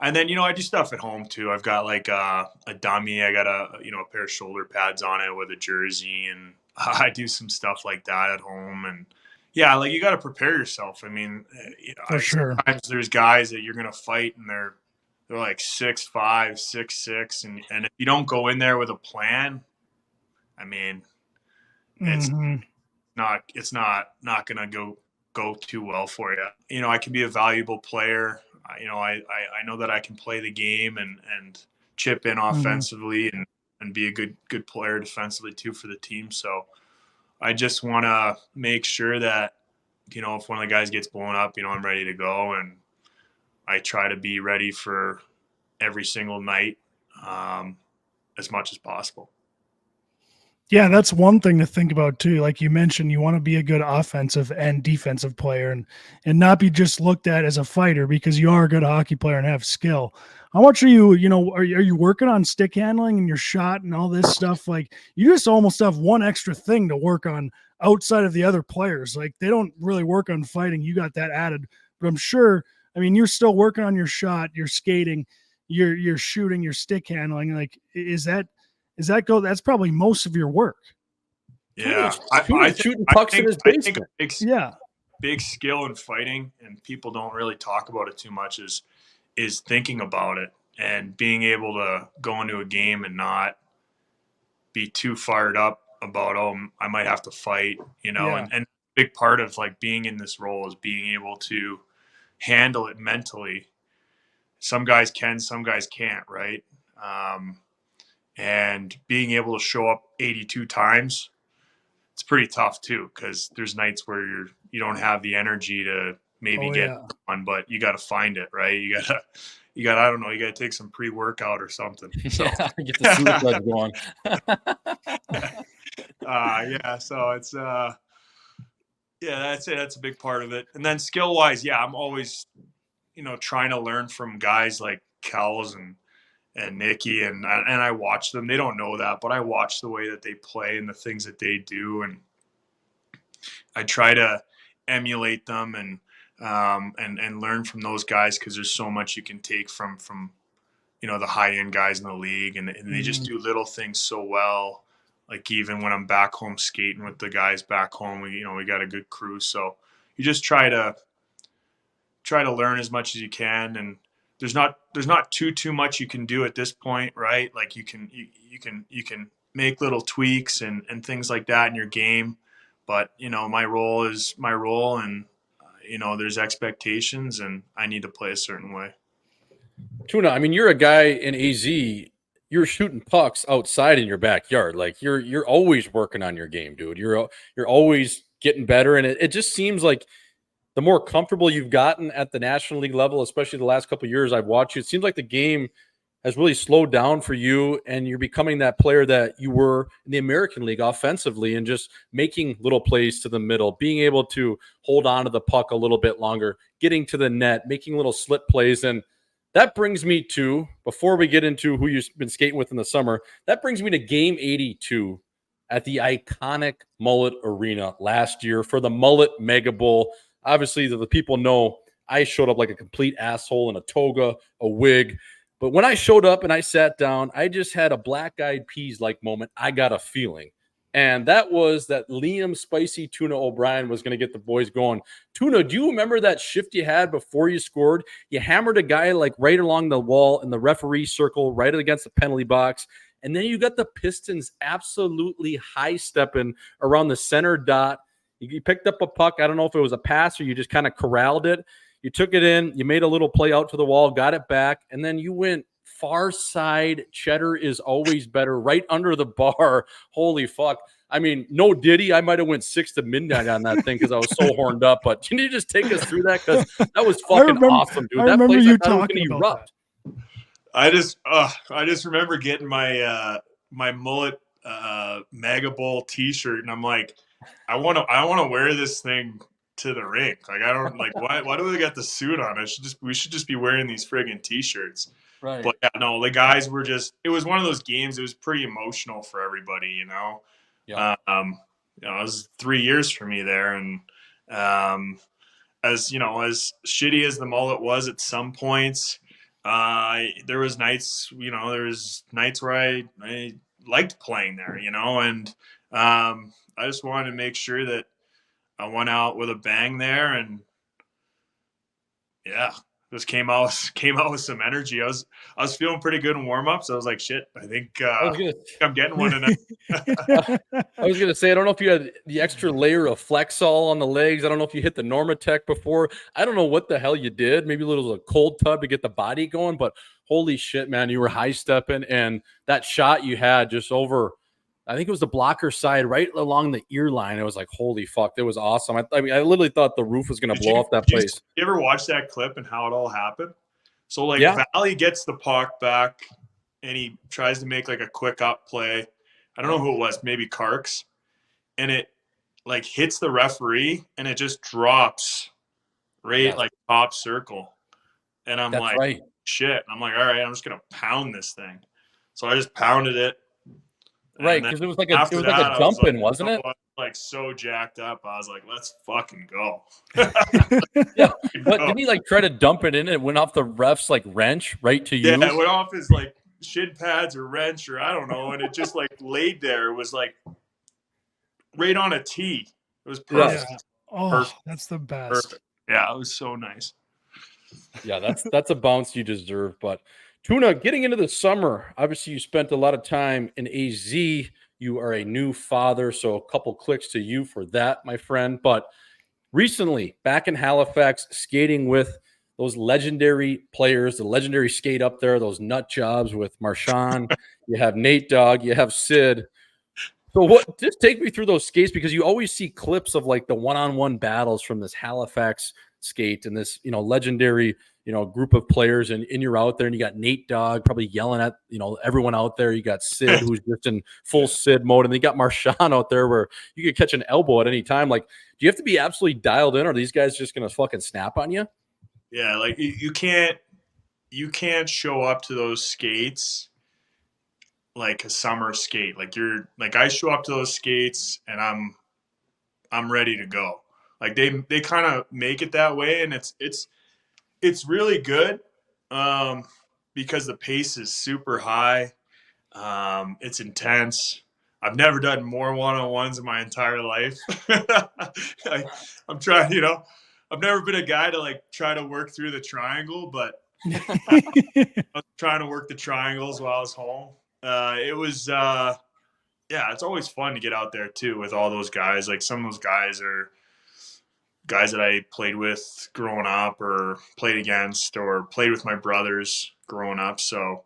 then, I do stuff at home too. I've got like a dummy. I got a pair of shoulder pads on it with a jersey, and I do some stuff like that at home. And yeah, like you got to prepare yourself. I mean, for sure. Sometimes there's guys that you're going to fight and they're like 6'5", 6'6", and if you don't go in there with a plan, I mean, it's not going to go too well for you. I can be a valuable player. I know that I can play the game and chip in offensively and be a good player defensively too for the team. So I just want to make sure that, if one of the guys gets blown up, I'm ready to go, and I try to be ready for every single night as much as possible. Yeah, that's one thing to think about too. Like you mentioned, you want to be a good offensive and defensive player and not be just looked at as a fighter, because you are a good hockey player and have skill. How much are you, are you working on stick handling and your shot and all this stuff? Like, you just almost have one extra thing to work on outside of the other players. Like, they don't really work on fighting. You got that added, but I'm sure, you're still working on your shot, your skating, your shooting, your stick handling. Like, that's probably most of your work. Yeah. Shooting pucks in his basement. Big skill in fighting, and people don't really talk about it too much, is thinking about it and being able to go into a game and not be too fired up about, oh, I might have to fight, you know, Yeah. and a big part of like being in this role is being able to handle it mentally. Some guys can, some guys can't, right? And being able to show up 82 times, it's pretty tough too, because there's nights where you don't have the energy to maybe get on, but you got to find it, right? You got I don't know, you got to take some pre-workout or something. So Get the suicide going. yeah, so it's that's it. That's a big part of it. And then skill wise, yeah, I'm always, you know, trying to learn from guys like Kells and Nikki, and I watch them. They don't know that, but I watch the way that they play and the things that they do, and I try to emulate them and learn from those guys, because there's so much you can take from you know, the high end guys in the league, and they just do little things so well. Like even when I'm back home skating with the guys back home, we got a good crew, so you just try to learn as much as you can, and there's not too much you can do at this point, right? Like you can make little tweaks and things like that in your game, but you know, my role is my role, and you know, there's expectations, and I need to play a certain way. Tuna, I mean, you're a guy in AZ. You're shooting pucks outside in your backyard. Like you're always working on your game, dude. You're always getting better, and it just seems like the more comfortable you've gotten at the National League level, especially the last couple of years I've watched you, it seems like the game has really slowed down for you, and you're becoming that player that you were in the American League offensively, and just making little plays to the middle, being able to hold on to the puck a little bit longer, getting to the net, making little slip plays. And that brings me to, before we get into who you've been skating with in the summer, that brings me to game 82 at the iconic Mullett Arena last year for the Mullett Mega Bowl. Obviously, the people know I showed up like a complete asshole in a toga, a wig. But when I showed up and I sat down, I just had a black-eyed peas-like moment. I got a feeling. And that was that Liam Spicy Tuna O'Brien was going to get the boys going. Tuna, do you remember that shift you had before you scored? You hammered a guy like right along the wall in the referee circle, right against the penalty box. And then you got the Pistons absolutely high-stepping around the center dot. You picked up a puck. I don't know if it was a pass or you just kind of corralled it. You took it in. You made a little play out to the wall, got it back, and then you went far side. Cheddar is always better, right under the bar. Holy fuck. I mean, no Diddy. I might have went 6 to midnight on that thing because I was so horned up. But can you just take us through that? Because that was fucking awesome, dude. That place, I thought it was going to erupt. I just remember getting my my Mullett Mega Bowl T-shirt, and I'm like, I want to wear this thing to the rink. Like, I don't like, why do we got the suit on? We should just be wearing these friggin' T-shirts. Right. But yeah, no, the guys were just, it was one of those games. It was pretty emotional for everybody, you know? Yeah. You know, it was 3 years for me there. And, as you know, as shitty as the Mullett was at some points, there was nights where I liked playing there, you know, and, I just wanted to make sure that I went out with a bang there, and yeah, just came out with some energy. I was feeling pretty good in warm-ups. I was like, shit, I think I'm getting one tonight. I was gonna say, I don't know if you had the extra layer of Flexol on the legs. I don't know if you hit the Normatec before. I don't know what the hell you did. Maybe a little cold tub to get the body going, but holy shit, man, you were high stepping, and that shot you had just over, I think it was the blocker side right along the ear line. It was like, holy fuck, that was awesome. I mean, I literally thought the roof was going to blow off that place. You ever watch that clip and how it all happened? So, like, Valley gets the puck back, and he tries to make, like, a quick up play. I don't know who it was, maybe Karks. And it, like, hits the referee, and it just drops right, like, top circle. And I'm shit. And I'm like, all right, I'm just going to pound this thing. So I just pounded it. Right, because it was like a jump in, wasn't it? I was like so jacked up. I was like, let's fucking go. Yeah, but didn't he like try to dump it in? It went off the ref's like wrench right to you. Yeah, it went off his like shin pads or wrench or I don't know, and it just like laid there. It was like right on a tee. It was perfect. Yeah. Oh, perfect. That's the best. Perfect. Yeah, it was so nice. Yeah, that's a bounce you deserve. But Tuna, getting into the summer, obviously you spent a lot of time in AZ You are a new father, so a couple clicks to you for that, my friend. But recently, back in Halifax, skating with those legendary players, the legendary skate up there, those nut jobs with Marchand. You have Nate-Dogg, you have Sid. So what? Just take me through those skates, because you always see clips of like the one-on-one battles from this Halifax skate and this, legendary, group of players, and you're out there and you got Nate-Dogg probably yelling at, everyone out there. You got Sid who's just in full Sid mode, and then you got Marchand out there where you could catch an elbow at any time. Like, do you have to be absolutely dialed in, or are these guys just going to fucking snap on you? Yeah. Like you can't show up to those skates like a summer skate. Like I show up to those skates and I'm ready to go. Like they kind of make it that way, and it's really good because the pace is super high. It's intense. I've never done more one-on-ones in my entire life. I'm trying, I've never been a guy to like try to work through the triangle, but I was trying to work the triangles while I was home. It was, it's always fun to get out there too with all those guys. Like some of those guys are guys that I played with growing up, or played against, or played with my brothers growing up. So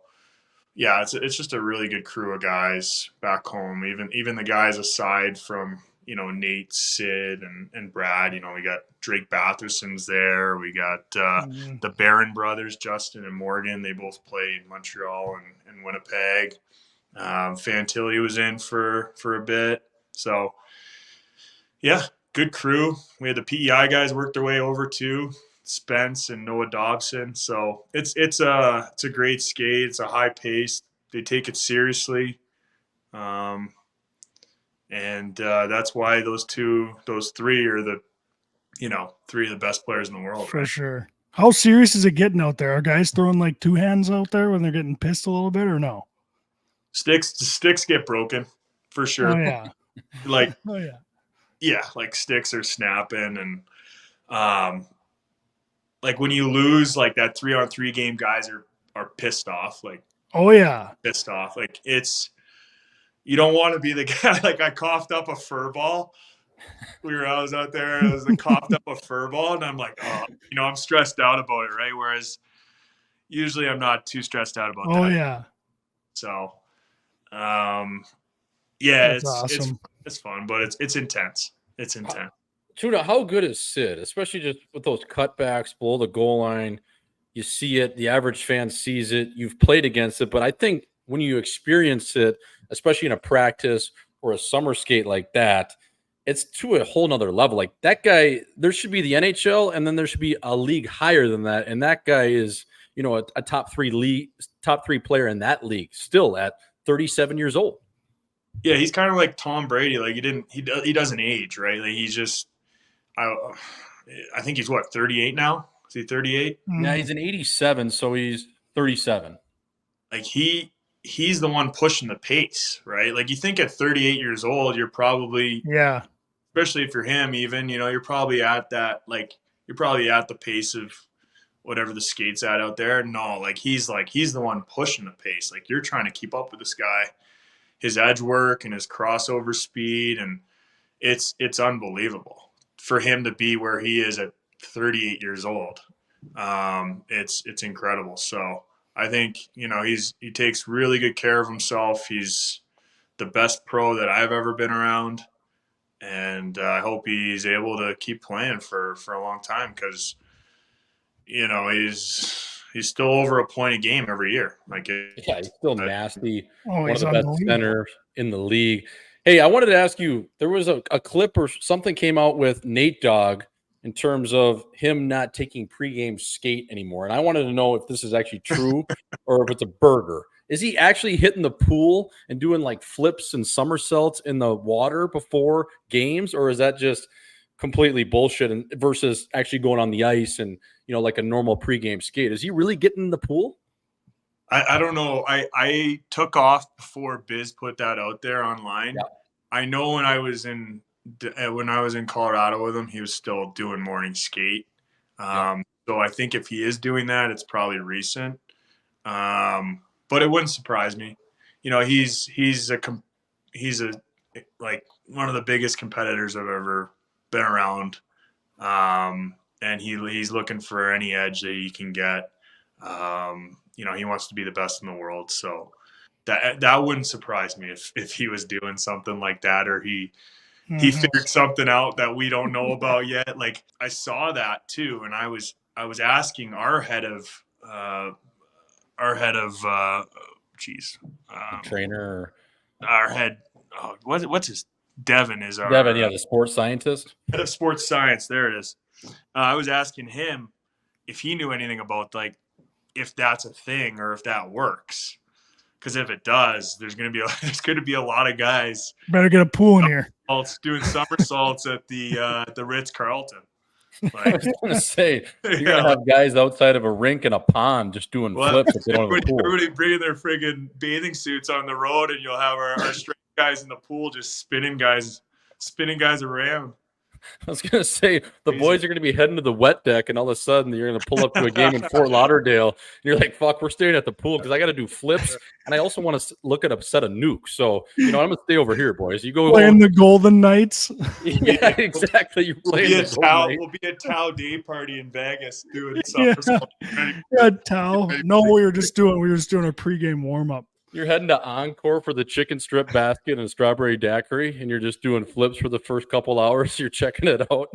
yeah, it's just a really good crew of guys back home. Even the guys aside from, Nate, Sid, and Brad, we got Drake Batherson's there. We got the Barron brothers, Justin and Morgan. They both play in Montreal and Winnipeg. Fantilli was in for a bit. So yeah, good crew. We had the PEI guys work their way over too, Spence and Noah Dobson. So it's a great skate. It's a high pace. They take it seriously. And that's why those three are the, three of the best players in the world. For sure. How serious is it getting out there? Are guys throwing like two hands out there when they're getting pissed a little bit, or no? Sticks get broken for sure. Oh yeah. Like, oh yeah. Yeah, like sticks are snapping, and like when you lose like that 3-on-3 game, guys are pissed off. Like, oh yeah, pissed off. Like you don't want to be the guy. Like I coughed up a fur ball. I was out there, I was like, coughed up a fur ball, and I'm like, oh, I'm stressed out about it, right? Whereas usually I'm not too stressed out about that. Oh yeah. So, That's awesome. It's fun, but it's intense. It's intense. Tuna, how good is Sid, especially just with those cutbacks below the goal line? You see it, the average fan sees it, you've played against it, but I think when you experience it, especially in a practice or a summer skate like that, it's to a whole nother level. Like that guy, there should be the NHL, and then there should be a league higher than that. And that guy is, a top three player in that league still at 37 years old. Yeah, he's kind of like Tom Brady. Like he doesn't age, right? Like he's just, I think he's 38 now. Is he 38? Yeah, he's an 87, so he's 37. Like he's the one pushing the pace, right? Like you think at 38 years old, you're probably, especially if you're him, even, you're probably at that, like you're probably at the pace of whatever the skate's at out there. No, like he's the one pushing the pace. Like you're trying to keep up with this guy, his edge work and his crossover speed, and it's unbelievable for him to be where he is at 38 years old. It's incredible. So I think, he takes really good care of himself. He's the best pro that I've ever been around. And I hope he's able to keep playing for a long time, because, he's still over a point a game every year. Like, he's still nasty. Oh, One of the best centers in the league. Hey, I wanted to ask you, there was a clip or something came out with Nate-Dogg in terms of him not taking pregame skate anymore. And I wanted to know if this is actually true or if it's a burger. Is he actually hitting the pool and doing like flips and somersaults in the water before games, or is that just completely bullshit and versus actually going on the ice and, like a normal pregame skate? Is he really getting in the pool? I don't know. I took off before Biz put that out there online. Yeah. I know when I was in Colorado with him, he was still doing morning skate. So I think if he is doing that, it's probably recent. But it wouldn't surprise me. He's he's like one of the biggest competitors I've ever been around. And he's looking for any edge that he can get. He wants to be the best in the world. So that wouldn't surprise me if he was doing something like that, or he figured something out that we don't know about yet. Like, I saw that too. And I was asking our head of trainer, our head, what's his, Devin is our Devin, the sports scientist, head of sports science. There it is. I was asking him if he knew anything about, like, if that's a thing or if that works. Because if it does, there's going to be a lot of guys. Better get a pool in here. Doing somersaults at the Ritz Carlton. Like, I was going to say, you're going to have guys outside of a rink and a pond just doing flips if they don't have a pool. Everybody bringing their friggin' bathing suits on the road, and you'll have our straight guys in the pool just spinning guys around. I was going to say, the boys are going to be heading to the wet deck, and all of a sudden you're going to pull up to a game in Fort Lauderdale, and you're like, fuck, we're staying at the pool because I got to do flips, and I also want to look at a set of nukes. So, I'm going to stay over here, boys. You go playing the Golden Knights. Yeah, exactly. You're playing we'll be at Tao Day Party in Vegas doing somersault. Yeah, Tao. No, we were just doing a pregame warm-up. You're heading to Encore for the chicken strip basket and strawberry daiquiri, and you're just doing flips for the first couple hours. You're checking it out.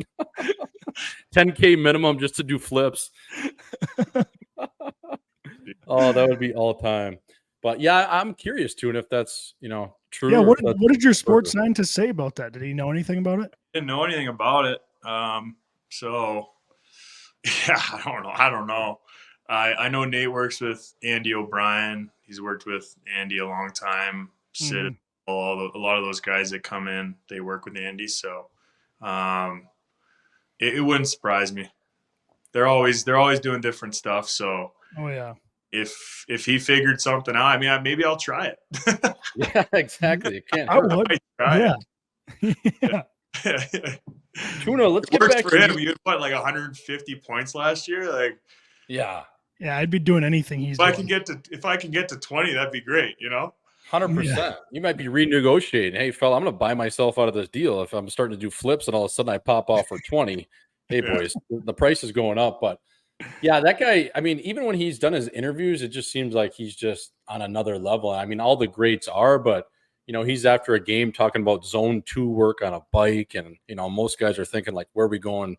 10K minimum just to do flips. Oh, that would be all time. But yeah, I'm curious, Tuna, if that's true. Yeah, what did your sports scientist say about that? Did he know anything about it? Didn't know anything about it. So yeah, I don't know. I know Nate works with Andy O'Brien. He's worked with Andy a long time. Sid, a lot of those guys that come in, they work with Andy. So it wouldn't surprise me. They're always doing different stuff. So if he figured something out, I mean, maybe I'll try it. Yeah, exactly. It can't hurt. I would. Try it. Tuna, let's get back to him. You had what, like 150 points last year? Like, yeah. Yeah, I'd be doing anything he's doing. If I can get to 20, that'd be great, 100%. Yeah. You might be renegotiating. Hey, fella, I'm going to buy myself out of this deal if I'm starting to do flips and all of a sudden I pop off for 20. Hey, boys, the price is going up. But, yeah, that guy, I mean, even when he's done his interviews, it just seems like he's just on another level. I mean, all the greats are, but, he's after a game talking about zone 2 work on a bike. And, most guys are thinking, like, where are we going,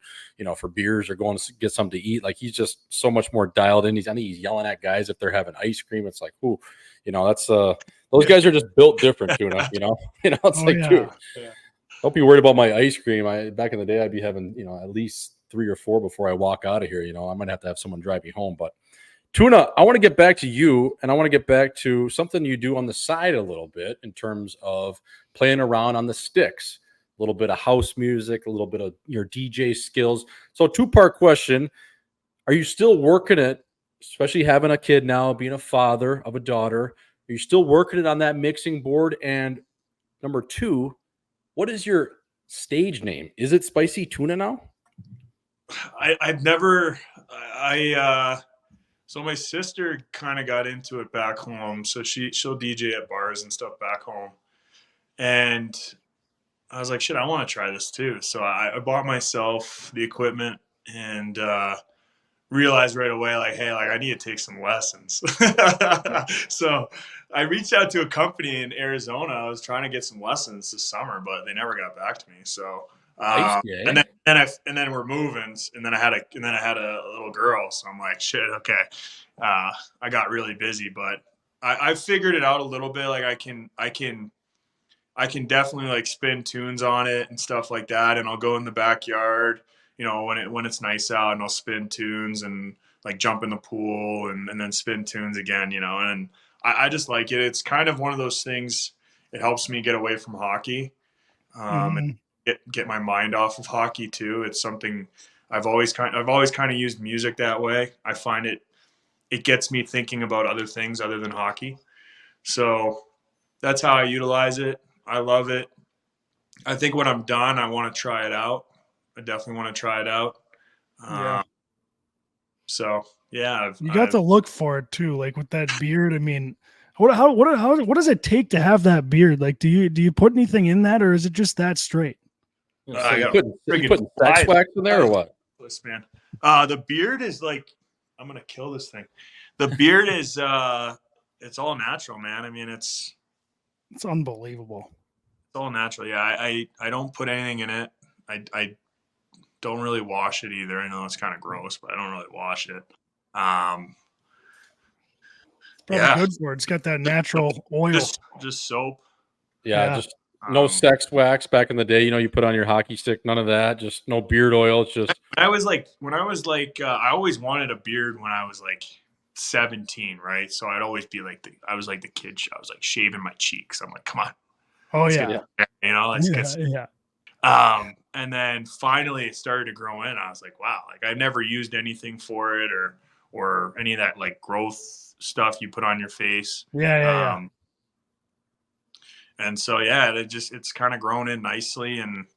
for beers or going to get something to eat? Like, he's just so much more dialed in. He's yelling at guys if they're having ice cream. It's like, ooh, that's those guys are just built different, Tuna. It's dude, don't be worried about my ice cream. Back in the day, I'd be having, at least 3 or 4 before I walk out of here. I might have to have someone drive me home. But Tuna, I want to get back to you, and I want to get back to something you do on the side a little bit in terms of playing around on the sticks, a little bit of house music, a little bit of your DJ skills. So 2-part question. Are you still working it, especially having a kid now, being a father of a daughter? Are you still working it on that mixing board? And number 2, what is your stage name? Is it Spicy Tuna now? I've never so my sister kind of got into it back home. So she'll DJ at bars and stuff back home. And I was like, shit, I want to try this too. So I bought myself the equipment and realized right away, like, hey, like I need to take some lessons. So I reached out to a company in Arizona. I was trying to get some lessons this summer, but they never got back to me. So and then we're moving, and then I had a little girl, so I'm like, shit, okay. I got really busy, but I figured it out a little bit. Like I can definitely like spin tunes on it and stuff like that, and I'll go in the backyard, when it's nice out, and I'll spin tunes and like jump in the pool and then spin tunes again, and I just like it. It's kind of one of those things. It helps me get away from hockey. And get my mind off of hockey too. It's something I've always kind of used music that way. I find it gets me thinking about other things other than hockey. So that's how I utilize it. I love it. I think when I'm done, I want to try it out. I definitely want to try it out. So yeah, you got to look for it too. Like with that beard, I mean, What does it take to have that beard? Like, do you put anything in that, or is it just that straight? So I you got putting friggin' sex five. wax in there or what? This man. The beard is like, I'm gonna kill this thing. The beard is it's all natural, man. I mean, it's unbelievable. all natural. Yeah, I don't put anything in it. I don't really wash it either. I know it's kind of gross, but I don't really wash it. Probably Yeah. good for it. It's got that natural oil. Just soap. Yeah, just no sex wax back in the day. You put on your hockey stick, none of that. Just no beard oil. It's just. I always wanted a beard when I was like 17, right? So I'd always be like I was like the kid. I was like shaving my cheeks. I'm like, come on. Oh yeah. Let's get. Yeah. And then finally it started to grow in. I was like, wow, like I've never used anything for it or any of that like growth stuff you put on your face. Yeah. And so, yeah, it's kind of grown in nicely. And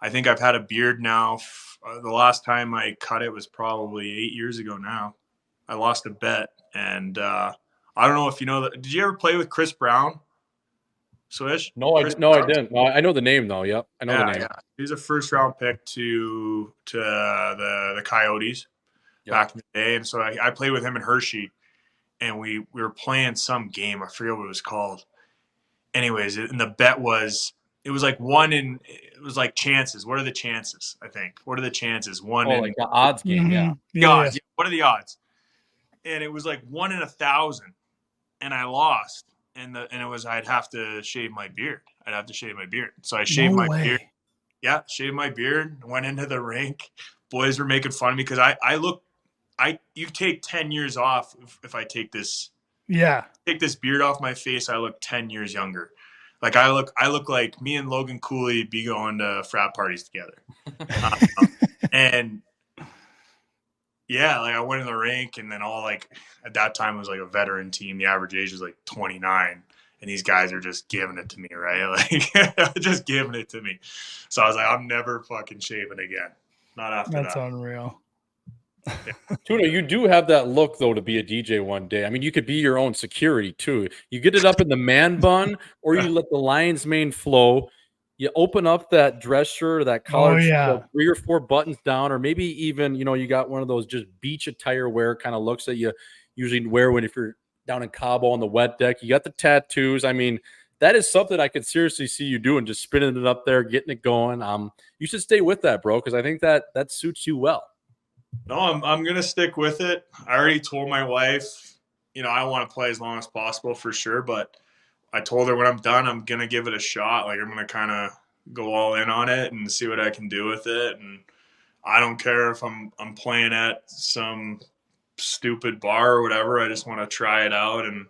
I think I've had a beard now. The last time I cut it was probably 8 years ago now. I lost a bet. And I don't know if you know that. Did you ever play with Chris Brown? Swish? No, I didn't. No, I know the name though. Yep, I know the name. Yeah. He's a first-round pick to the Coyotes back in the day. And so I played with him in Hershey. And we were playing some game. I forget what it was called. Anyways, and the bet was it was like chances. What are the chances? I think. What are the chances? Like the odds game, Mm-hmm. yeah. Odds. Yeah. What are the odds? And it was like 1 in 1,000, and I lost. And it was I'd have to shave my beard. So I shaved my beard. Yeah, shaved my beard. Went into the rink. Boys were making fun of me because you take 10 years off if I take this. Yeah. Take this beard off my face, I look 10 years younger. Like I look like me and Logan Cooley be going to frat parties together. And yeah, like I went in the rink and then at that time it was like a veteran team. The average age was like 29 and these guys are just giving it to me, right? Like just giving it to me. So I was like, I'm never fucking shaving again. Not after that. That's unreal. Tuna, you do have that look though to be a DJ one day. I mean, you could be your own security too. You get it up in the man bun, or you let the lion's mane flow. You open up that dress shirt or that collar, 3 or 4 buttons down, or maybe even you got one of those just beach attire wear kind of looks that you usually wear if you're down in Cabo on the wet deck. You got the tattoos. I mean, that is something I could seriously see you doing, just spinning it up there, getting it going. You should stay with that, bro, because I think that suits you well. No, I'm gonna stick with it. I already told my wife, I want to play as long as possible for sure. But I told her when I'm done, I'm gonna give it a shot. Like I'm gonna kind of go all in on it and see what I can do with it. And I don't care if I'm playing at some stupid bar or whatever. I just want to try it out. And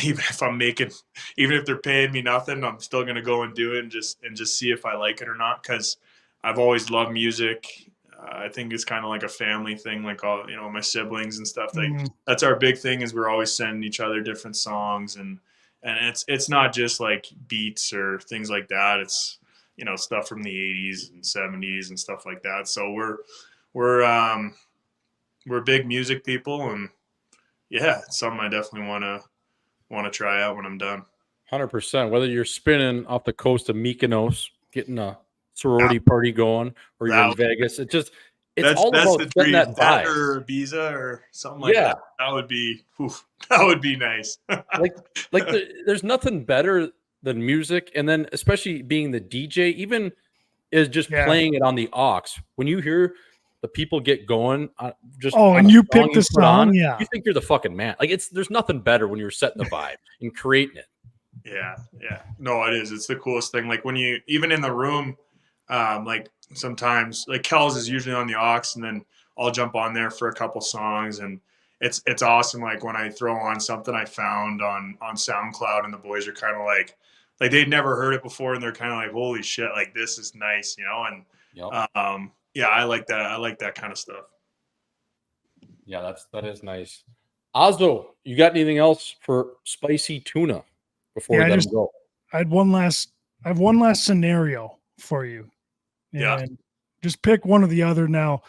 even if they're paying me nothing, I'm still gonna go and do it and just see if I like it or not. Because I've always loved music. I think it's kind of like a family thing, like all my siblings and stuff. Like that's our big thing is we're always sending each other different songs, and it's not just like beats or things like that. It's stuff from the 80s and 70s and stuff like that. So we're big music people, and yeah, it's something I definitely want to try out when I'm done. 100%. Whether you're spinning off the coast of Mykonos, getting a sorority party going, or you're in Vegas, it's all about setting that vibe. Or Ibiza or something like that. That would be nice. There's nothing better than music, and then especially being the DJ, even is just playing it on the aux. When you hear the people get going, and you pick the song, you think you're the fucking man. Like there's nothing better when you're setting the vibe and creating it. Yeah. No, it is. It's the coolest thing. Like when you even in the room. Like sometimes like Kells is usually on the aux and then I'll jump on there for a couple songs and it's awesome. Like when I throw on something I found on SoundCloud and the boys are kind of like they'd never heard it before and they're kind of like, holy shit, like this is nice, and I like that. I like that kind of stuff. Yeah, that is nice. Auzzo, you got anything else for Spicy Tuna before we let him go? I have one last scenario for you. And just pick one or the other now.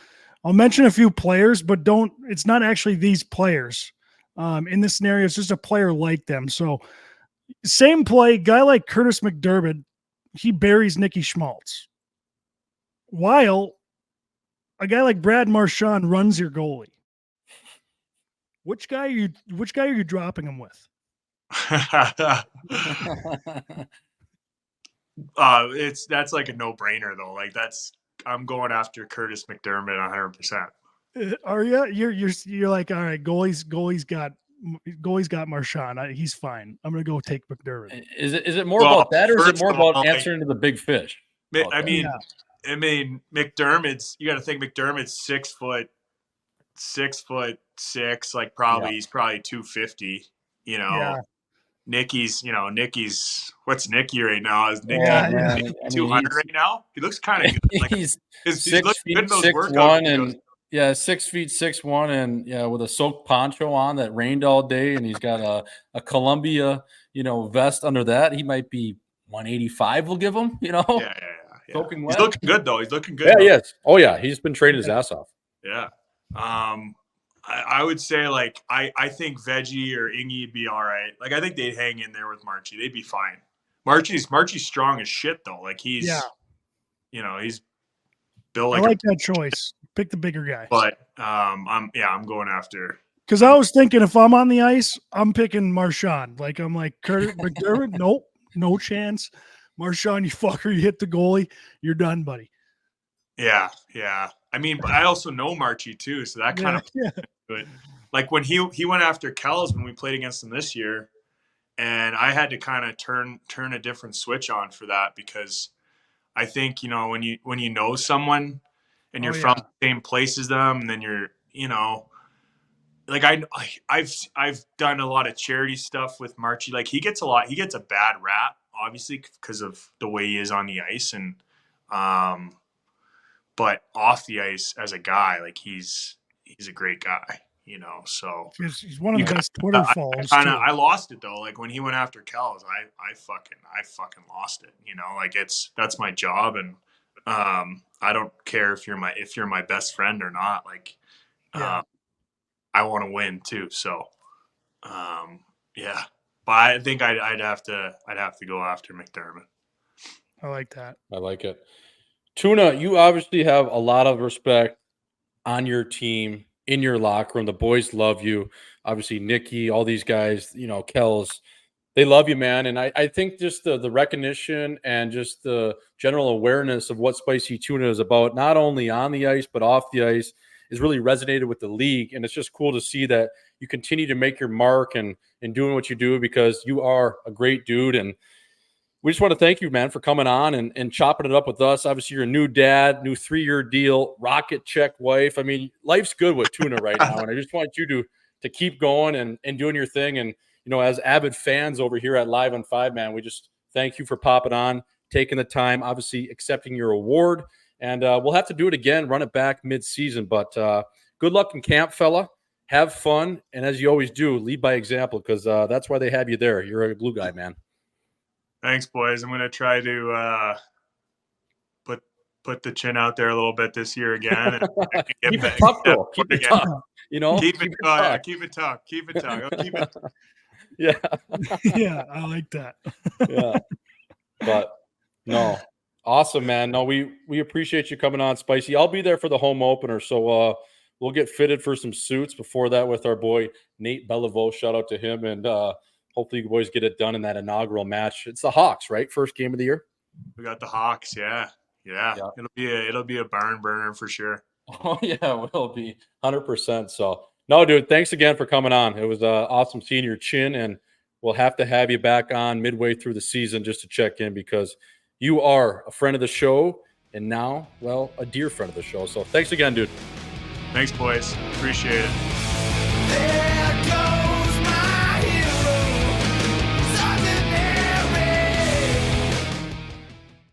I'll mention a few players, but it's not actually these players. in this scenario. It's just a player like them. So same play, guy like Curtis McDermott, he buries Nicky Schmaltz. While a guy like Brad Marchand runs your goalie. Which guy are you dropping him with? That's like a no-brainer though. Like I'm going after Curtis McDermott 100%. Are you? You're like, all right, goalie's got Marchand. He's fine. I'm gonna go take McDermott. Is it more about that, or is it more about answering to the big fish? I mean, McDermott's. You got to think McDermott's 6'6", like he's probably 250. You know, Yeah. Nicky's what's Nicky right now? Is Nicky 200 right now? He looks kind of good. Like, he's he's 6 looking feet good in those 6'1", workout and videos. 6 feet 6'1", and with a soaked poncho on that rained all day, and he's got a Columbia vest under that. He might be 185. We'll give him. Yeah. Soaking He's wet. looking good though. He's looking good. Yeah, though. yes. Oh yeah, he's been trading his ass off. Yeah. I would say like I think Veggie or Ingy would be all right. Like I think they'd hang in there with Marchy. They'd be fine. Marchy's strong as shit though. Like he's he's built like I like that choice. Pick the bigger guy. But I'm going after. Because I was thinking if I'm on the ice, I'm picking Marchand. Like I'm like Curtis McDermott. Nope, no chance. Marchand, you fucker, you hit the goalie, you're done, buddy. Yeah. I mean, but I also know Marchy too, so that kind of good. Like when he went after Kells when we played against him this year, and I had to kind of turn a different switch on for that because I think when you know someone and you're from the same place as them, and then you're like I've done a lot of charity stuff with Marchy. Like he gets a bad rap obviously because of the way he is on the ice, and but off the ice as a guy, like he's a great guy, so he's one of the best Twitter follows. I lost it though. Like when he went after Kells, I fucking lost it. Like that's my job, and I don't care if you're my best friend or not. Like I want to win too. So but I think I'd have to go after McDermott. I like that. I like it. Tuna, you obviously have a lot of respect on your team, in your locker room. The boys love you. Obviously, Nicky, all these guys, Kells, they love you, man. And I think just the recognition and just the general awareness of what Spicy Tuna is about, not only on the ice, but off the ice, is really resonated with the league. And it's just cool to see that you continue to make your mark and doing what you do, because you are a great dude. And we just want to thank you, man, for coming on and chopping it up with us. Obviously, you're a new dad, new 3-year deal, rocket check wife. I mean, life's good with Tuna right now. And I just want you to keep going and doing your thing. And, as avid fans over here at Live on 5, man, we just thank you for popping on, taking the time, obviously accepting your award. And we'll have to do it again, run it back mid-season. But good luck in camp, fella. Have fun. And as you always do, lead by example, because that's why they have you there. You're a glue guy, man. Thanks, boys. I'm going to try to put the chin out there a little bit this year again. And keep it tough, though. Keep it tough. Keep it tough. Keep it tough. Keep it. Yeah. Yeah, I like that. Yeah. But no, awesome, man. No, we appreciate you coming on, Spicy. I'll be there for the home opener, so we'll get fitted for some suits before that with our boy Nate Beliveau. Shout out to him, and hopefully you boys get it done in that inaugural match. It's the Hawks, right? First game of the year. We got the Hawks. Yeah. It'll be a barn burner for sure. Oh yeah, it will be 100%. So no, dude, thanks again for coming on. It was awesome seeing your chin, and we'll have to have you back on midway through the season just to check in, because you are a friend of the show, and now, well, a dear friend of the show. So thanks again, dude. Thanks, boys. Appreciate it. Yeah.